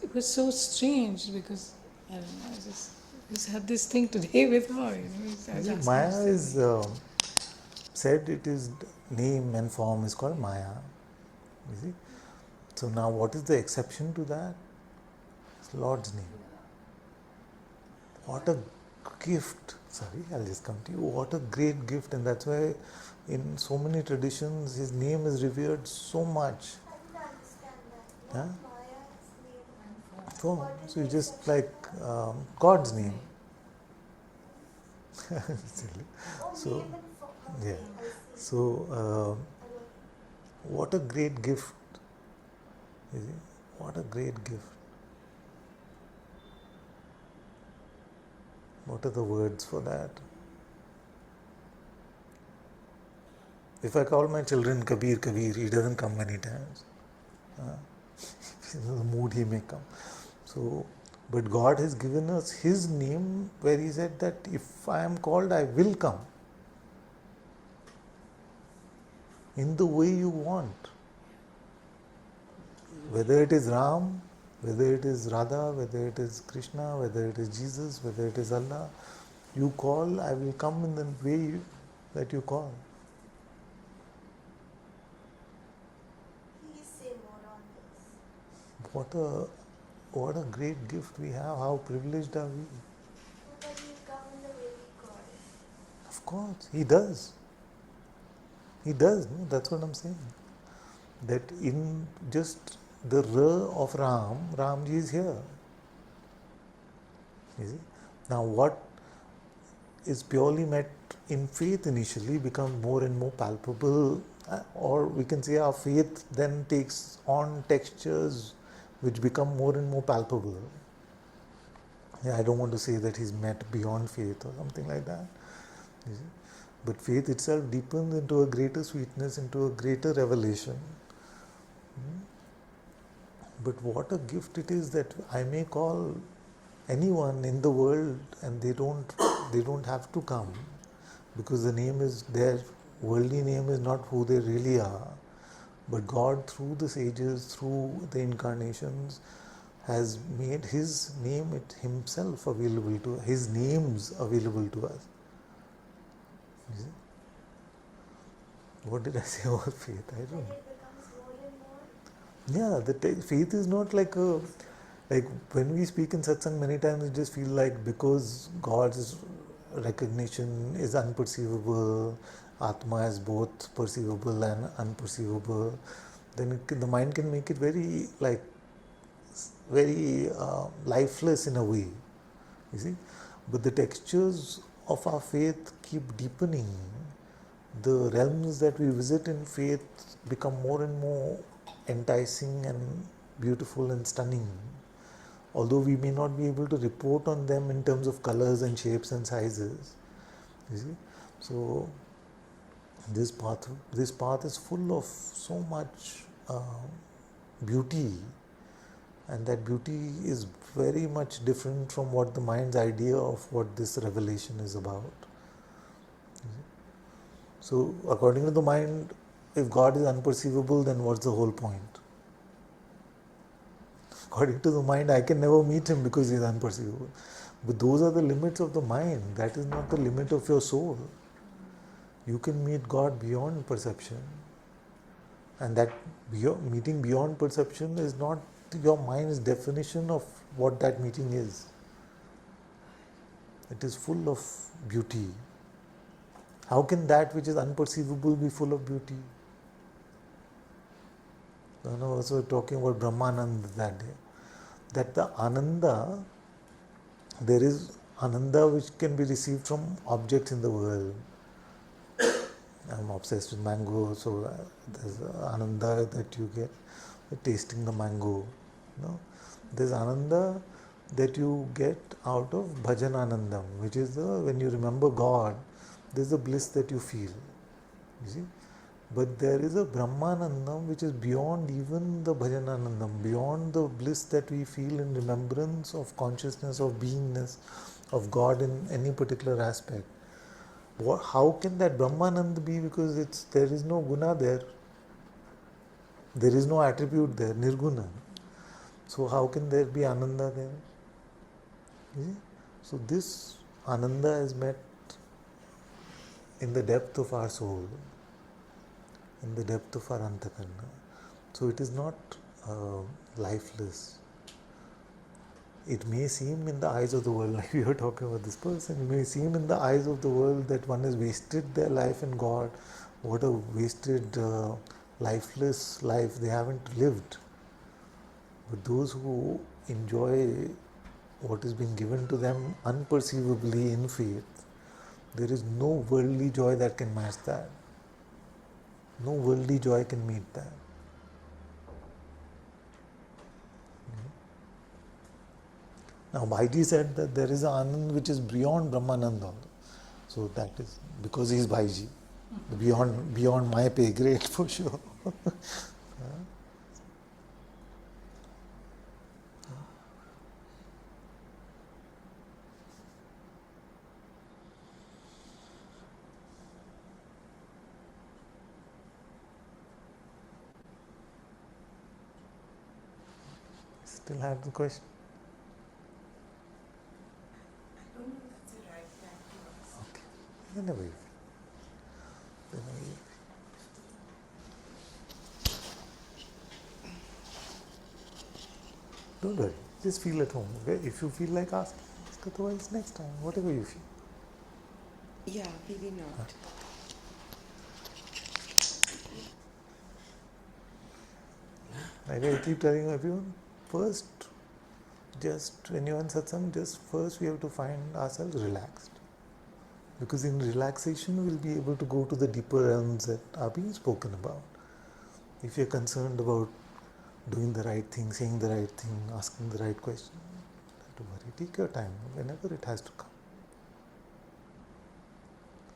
A: It was so strange because I don't know. I just had this thing today with her. I was asking
B: Maya
A: her.
B: is said it is name and form is called Maya. You see? So now what is the exception to that? It's Lord's name. What a gift. Sorry, I'll just come to you. What a great gift, and that's why in so many traditions his name is revered so much.
E: I didn't understand that.
B: Huh?
E: Not Maya's name.
B: So it's just like God's name. Silly. So, yeah. So, what a great gift. You see? What a great gift. What are the words for that? If I call my children Kabir, Kabir, he doesn't come many times. In the mood he may come. So, but God has given us His name where He said that if I am called, I will come. In the way you want. Whether it is Ram, whether it is Radha, whether it is Krishna, whether it is Jesus, whether it is Allah, you call, I will come in the way that you call.
E: Please say more on this.
B: What a great gift we have. How privileged are we?
E: But you come in the way we call.
B: Of course, He does. He does. No? That's what I'm saying. That in just the R of Ram, Ramji is here. You see? Now what is purely met in faith initially becomes more and more palpable, or we can say our faith then takes on textures which become more and more palpable. Yeah, I don't want to say that He's met beyond faith or something like that. You see? But faith itself deepens into a greater sweetness, into a greater revelation. But what a gift it is that I may call anyone in the world and they don't have to come, because the name is, their worldly name is not who they really are. But God, through the sages, through the incarnations, has made His name Himself available to us, His names available to us. You see? What did I say about faith? I don't know.
E: It becomes more and more.
B: Yeah, faith is not like when we speak in satsang, many times we just feel like because God's recognition is unperceivable, Atma is both perceivable and unperceivable, then the mind can make it very lifeless in a way, you see. But the textures of our faith keep deepening. The realms that we visit in faith become more and more enticing and beautiful and stunning, although we may not be able to report on them in terms of colors and shapes and sizes, you see. So this path is full of so much beauty, and that beauty is very much different from what the mind's idea of what this revelation is about. So according to the mind, if God is unperceivable, then what's the whole point? According to the mind, I can never meet Him because He is unperceivable. But those are the limits of the mind. That is not the limit of your soul. You can meet God beyond perception. And that meeting beyond perception is not your mind's definition of what that meeting is. It is full of beauty. How can that which is unperceivable be full of beauty? I was also talking about Brahmananda that day. That the Ananda, there is Ananda which can be received from objects in the world. I'm obsessed with mango, so there's Ananda that you get tasting the mango. There's Ananda that you get out of Bhajan Anandam, which is when you remember God, there's a bliss that you feel. You see? But there is a Brahmanandam which is beyond even the Bhajananandam, beyond the bliss that we feel in remembrance of consciousness, of beingness, of God in any particular aspect. How can that Brahmanand be? Because there is no guna there. There is no attribute there, nirguna. So how can there be Ananda there? You see? So this Ananda is met in the depth of our soul, in the depth of our antakarna. So it is not lifeless. It may seem in the eyes of the world, like we were talking about this person, it may seem in the eyes of the world that one has wasted their life in God. What a wasted, lifeless life they haven't lived. But those who enjoy what is being given to them unperceivably in faith, There is no worldly joy that can match that. No worldly joy can meet that. Now, Bhaiji said that there is an Anand which is beyond Brahmananda. So that is because he is Bhaiji. Beyond my pay grade for sure. Still have the question?
J: I don't know if that's the right time to ask.
B: Okay. Whenever you feel. Whenever you feel. Don't worry. Just feel at home. Okay? If you feel like asking, ask. Otherwise, next time, whatever you feel.
J: Yeah, maybe not.
B: Like I keep telling everyone, first, just when you're in satsang, just first we have to find ourselves relaxed. Because in relaxation, we'll be able to go to the deeper realms that are being spoken about. If you're concerned about doing the right thing, saying the right thing, asking the right question, don't worry, take your time whenever it has to come.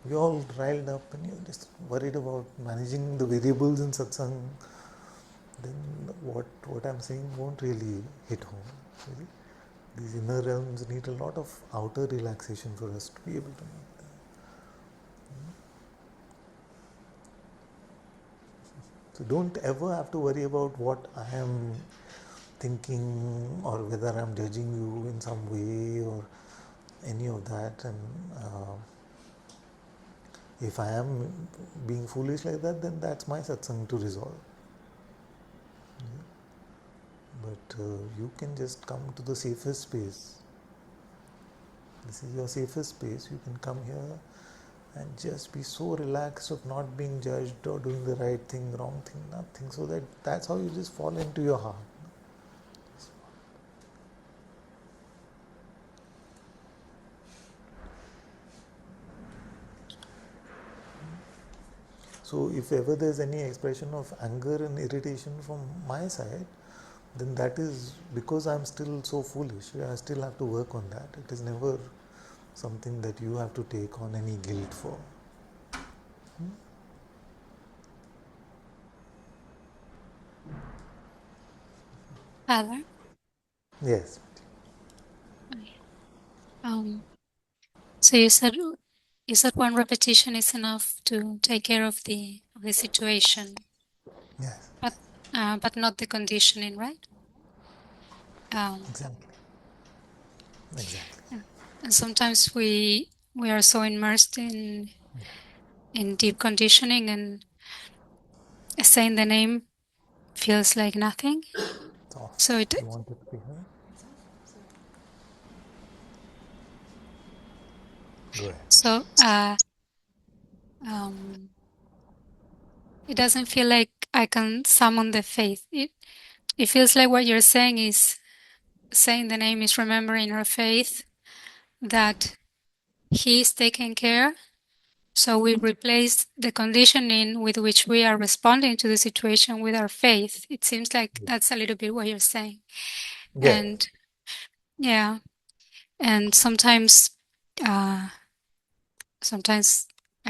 B: You're all riled up and you're just worried about managing the variables in satsang, then what I'm saying won't really hit home. Really. These inner realms need a lot of outer relaxation for us to be able to make that. So don't ever have to worry about what I am thinking or whether I'm judging you in some way or any of that. And if I am being foolish like that, then that's my satsang to resolve. But you can just come to the safest space. This is your safest space. You can come here and just be so relaxed of not being judged or doing the right thing, wrong thing, nothing. So that's how you just fall into your heart. So if ever there's any expression of anger and irritation from my side, then that is because I'm still so foolish. I still have to work on that. It is never something that you have to take on any guilt for.
K: Father,
B: Yes.
K: um, so you said one repetition is enough to take care of the situation,
B: Yes.
K: but not the conditioning, right?
B: Exactly. Exactly.
K: Yeah. And sometimes we are so immersed in deep conditioning, and saying the name feels like nothing.
B: Soft.
K: So it
B: You want it to be heard? Go ahead.
K: so um, it doesn't feel like I can summon the faith. It feels like what you're saying is saying the name is remembering our faith, that He is taking care. So we replace the conditioning with which we are responding to the situation with our faith. It seems like that's a little bit what you're saying.
B: Yes.
K: And yeah, and sometimes I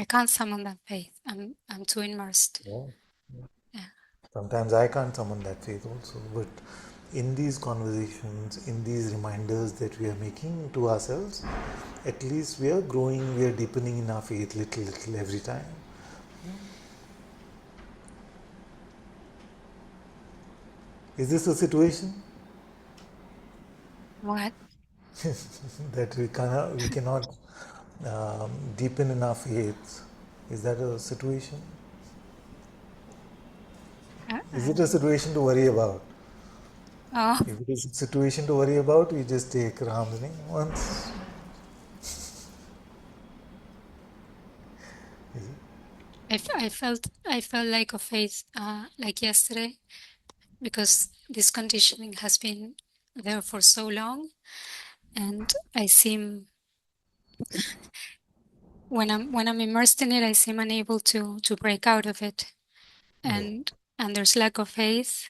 K: can't summon that faith. I'm too immersed.
B: Yeah.
K: Yeah.
B: Sometimes I can't summon that faith also, but in these conversations, in these reminders that we are making to ourselves, at least we are growing, we are deepening in our faith little every time. Is this a situation
K: What?
B: that we cannot deepen in our faith? Is that a situation? Is it a situation to worry about?
K: Oh,
B: If it is a situation to worry about, we just take Ram's name once.
K: I felt like a faith like yesterday, because this conditioning has been there for so long, and I seem when I'm immersed in it, I seem unable to break out of it, and there's lack of faith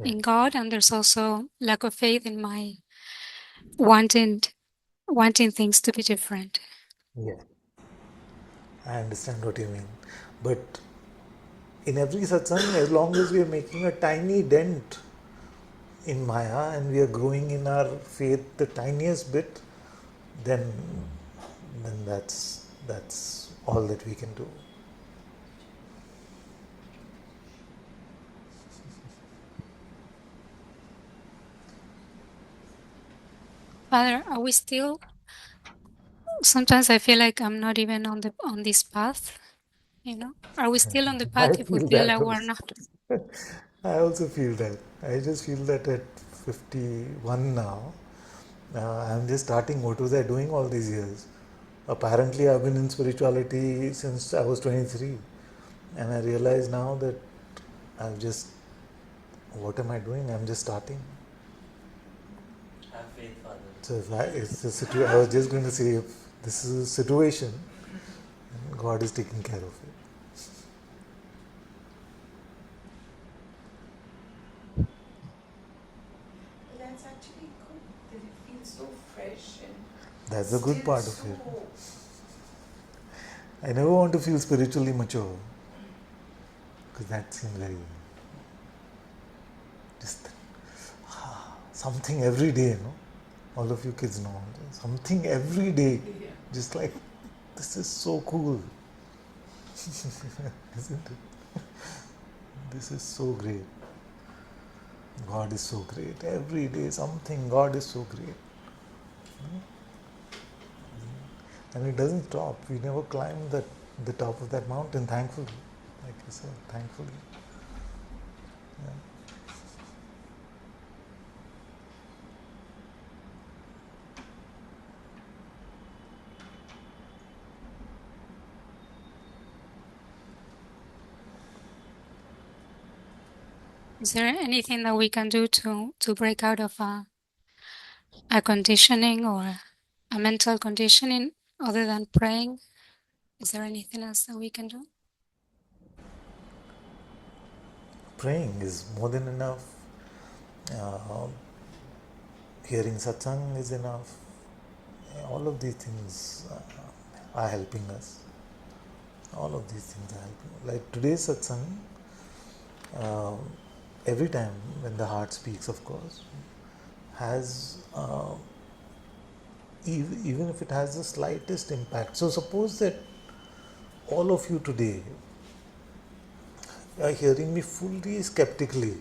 K: in God, and there's also lack of faith in my wanting things to be different.
B: Yeah, I understand what you mean. But in every satsang, as long as we are making a tiny dent in Maya and we are growing in our faith the tiniest bit, then that's all that we can do.
K: Father, are we still? Sometimes I feel like I'm not even on this path. Are we still on the
B: I
K: path if we
B: feel
K: feel
B: that
K: like we're
B: also.
K: not?
B: I also feel that. I just feel that at 51 now, I'm just starting. What was I doing all these years? Apparently, I've been in spirituality since I was 23, and I realize now that I've just. What am I doing? I'm just starting.
F: Have faith, Father.
B: So it's a I was just going to say, if this is a situation, God is taking care of it.
J: That's actually good that it feels so fresh and
B: That's the good
J: still
B: part of
J: so.
B: it. I never want to feel spiritually mature because that seems very just something every day, all of you kids know something every day, just like this is so cool. Isn't it? This is so great. God is so great. Every day something, God is so great. And it doesn't stop. We never climb the top of that mountain, thankfully. Like I said, thankfully. Yeah.
K: Is there anything that we can do to break out of a conditioning or a mental conditioning other than praying? Is there anything else that we can do?
B: Praying is more than enough. Uh, Hearing satsang is enough. All of these things are helping us. All of these things are helping. Like today's satsang, uh, every time when the heart speaks, of course, has even if it has the slightest impact. So suppose that all of you today are hearing me fully skeptically,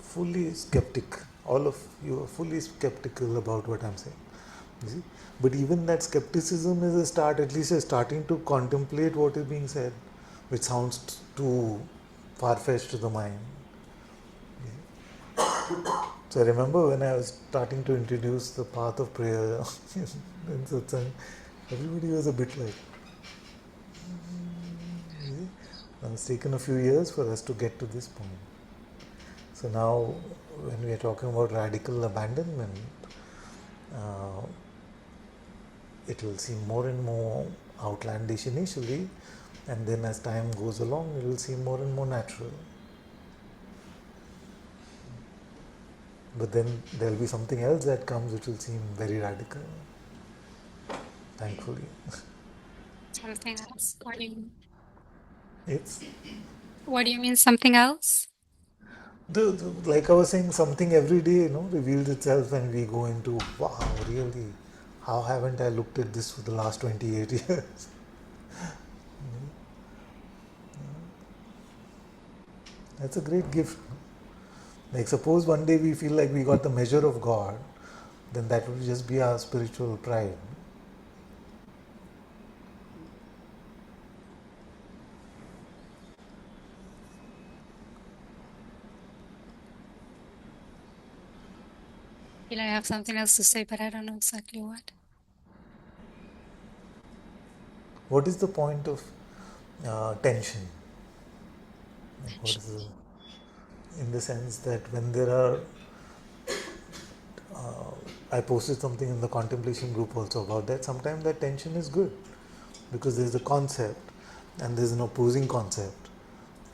B: fully skeptic. All of you are fully skeptical about what I'm saying. You see? But even that skepticism is a start, at least starting to contemplate what is being said, which sounds too far-fetched to the mind. So I remember when I was starting to introduce the path of prayer in satsang, everybody was a bit like, it's taken a few years for us to get to this point. So now, when we are talking about radical abandonment, uh, it will seem more and more outlandish initially, and then as time goes along, it will seem more and more natural. But then there will be something else that comes which will seem very radical, thankfully.
K: Something else?
B: It's
K: What do you mean something else?
B: like I was saying, something every day, reveals itself, and we go into, wow, really, how haven't I looked at this for the last 28 years? That's a great gift. Like, suppose one day we feel like we got the measure of God, then that would just be our spiritual pride.
K: I feel I have something else to say, but I don't know exactly what.
B: What is the point of tension? Like, what is in the sense that when there are, I posted something in the contemplation group also about that. Sometimes that tension is good. because there's a concept and there's an opposing concept,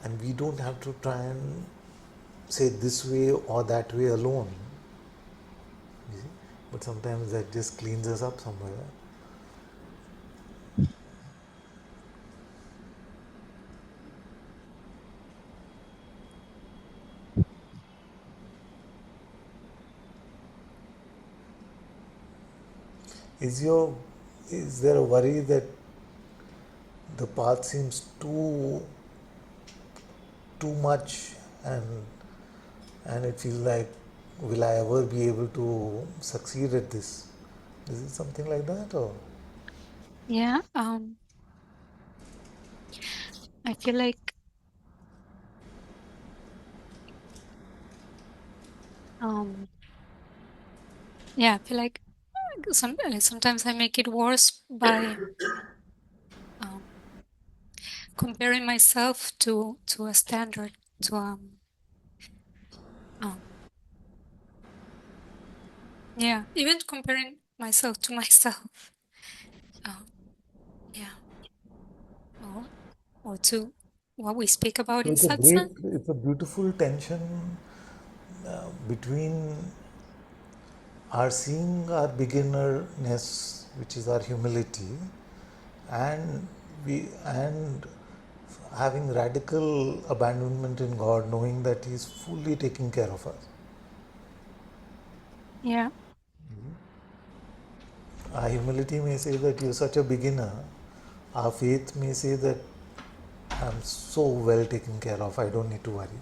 B: and we don't have to try and say this way or that way alone. You see? But sometimes that just cleans us up somewhere. Is there a worry that the path seems too much, and it feels like, will I ever be able to succeed at this? Is it something like that, or?
K: Yeah, I feel like um yeah, I feel like sometimes I make it worse by um comparing myself to a standard, to um yeah, even comparing myself to myself. um yeah, or to what we speak about
B: So
K: in satsang.
B: it's a beautiful tension between our seeing our beginnerness, which is our humility, and and having radical abandonment in God, knowing that He is fully taking care of us.
K: Yeah,
B: Our humility may say that you're such a beginner. Our faith may say that I'm so well taken care of, I don't need to worry.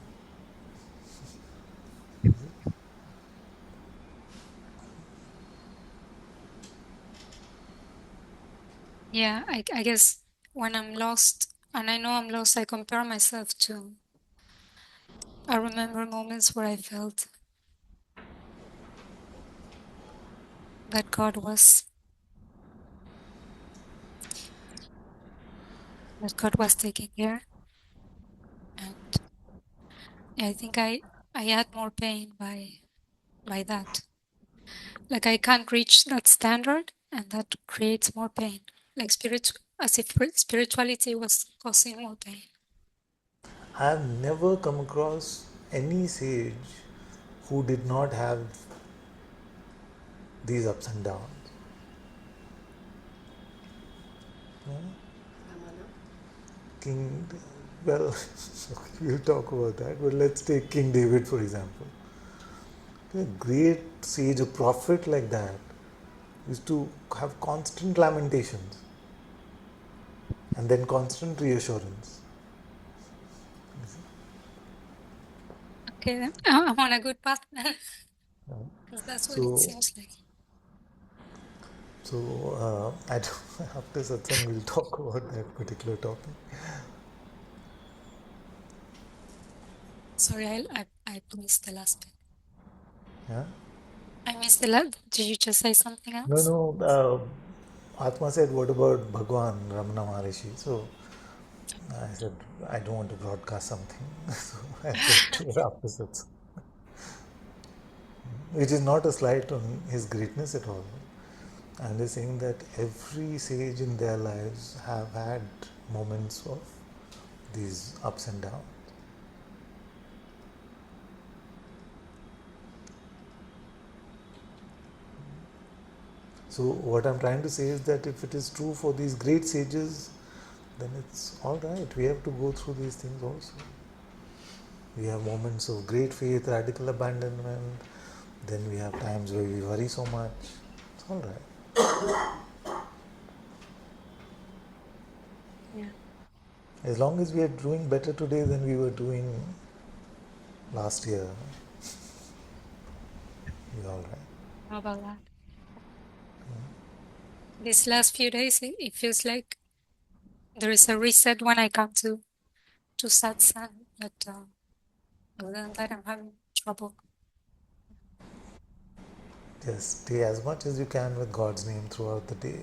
K: yeah, I guess when I'm lost and I know I'm lost, I compare myself to, I remember moments where I felt that God was taking care. And I think I had more pain by that. Like I can't reach that standard, and that creates more pain. Like as if spirituality was causing more pain.
B: I have never come across any sage who did not have these ups and downs. King, well, we'll talk about that, but let's take King David for example. A great sage, a prophet like that, used to have constant lamentations and then constant reassurance.
K: Okay, then I'm on a good path then, because that's what it
B: So,
K: seems like.
B: I don't, after satsang we'll talk about that particular topic.
K: Sorry, I missed the last bit.
B: Yeah?
K: I missed the last. Did you just say something
B: No,
K: else?
B: no. Atma said, "What about Bhagwan Ramana Maharishi?" So I said, "I don't want to broadcast something." So I said, "After satsang," which is not a slight on his greatness at all. I'm just saying that every sage in their lives have had moments of these ups and downs. So what I'm trying to say is that if it is true for these great sages, then it's all right. We have to go through these things also. We have moments of great faith, radical abandonment. Then we have times where we worry so much. It's all right.
K: Yeah.
B: As long as we are doing better today than we were doing last year, we're all right.
K: How about that? These last few days, it feels like there is a reset when I come to satsang, but other than that, I'm having trouble.
B: Just stay as much as you can with God's name throughout the day.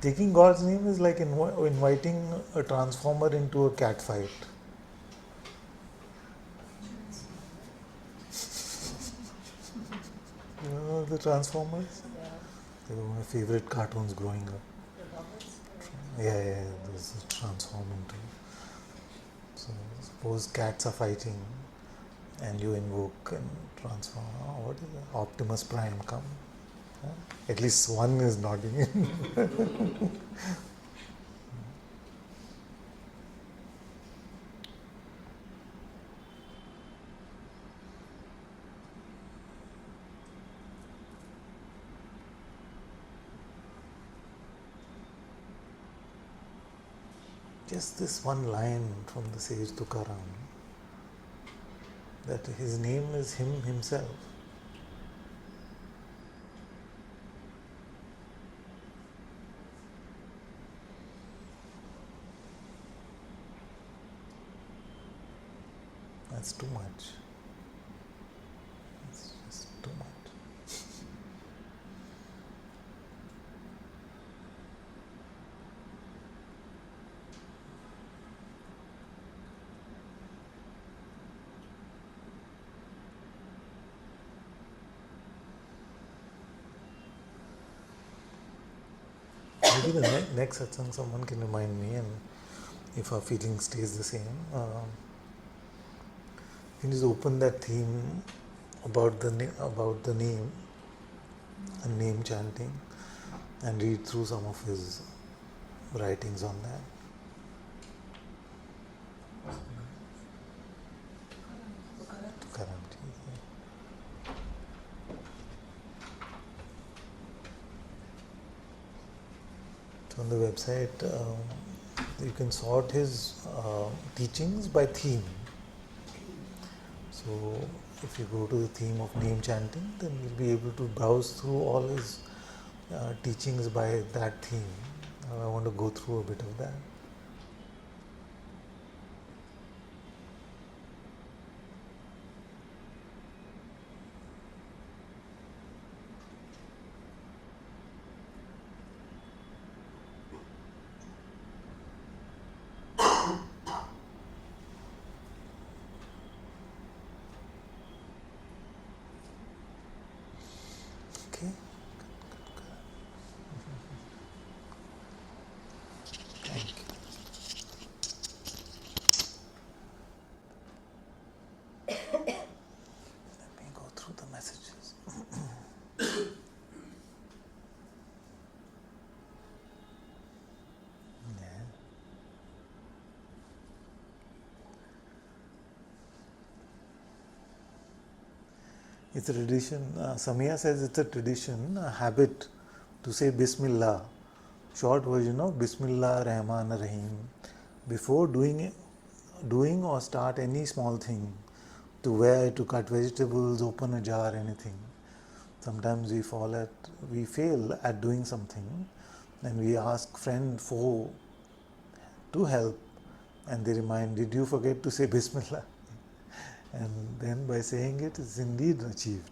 B: Taking God's name is like inviting a transformer into a cat fight. You know the Transformers? They were my favorite cartoons growing up. Yeah, those transform into. So suppose cats are fighting and you invoke and transform. Oh, what is that? Optimus Prime come. At least one is nodding in. Just this one line from the sage Tukaram, that his name is him himself. That's too much. It's just too much. Maybe the next satsang someone can remind me, and if our feeling stays the same, you can just open that theme about the name and name chanting, and read through some of his writings on that. Currently, so on the website, you can sort his teachings by theme. So if you go to the theme of name chanting, then you'll be able to browse through all his teachings by that theme. I want to go through a bit of that. Okay. Thank you. Let me go through the messages. Yeah. It's a tradition. Samia says it's a tradition, a habit to say Bismillah, short version of Bismillah Rahman Rahim, before doing or start any small thing, to wear, to cut vegetables, open a jar, anything. Sometimes we fail at doing something, and we ask friend, foe to help, and they remind, did you forget to say Bismillah? And then by saying it, it's indeed achieved.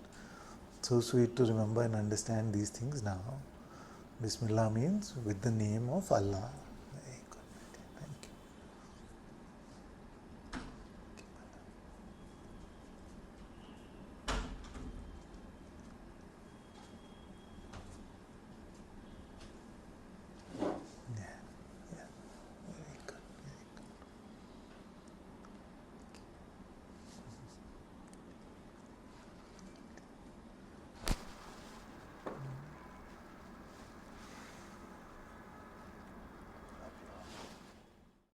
B: So sweet to remember and understand these things now. Bismillah means with the name of Allah.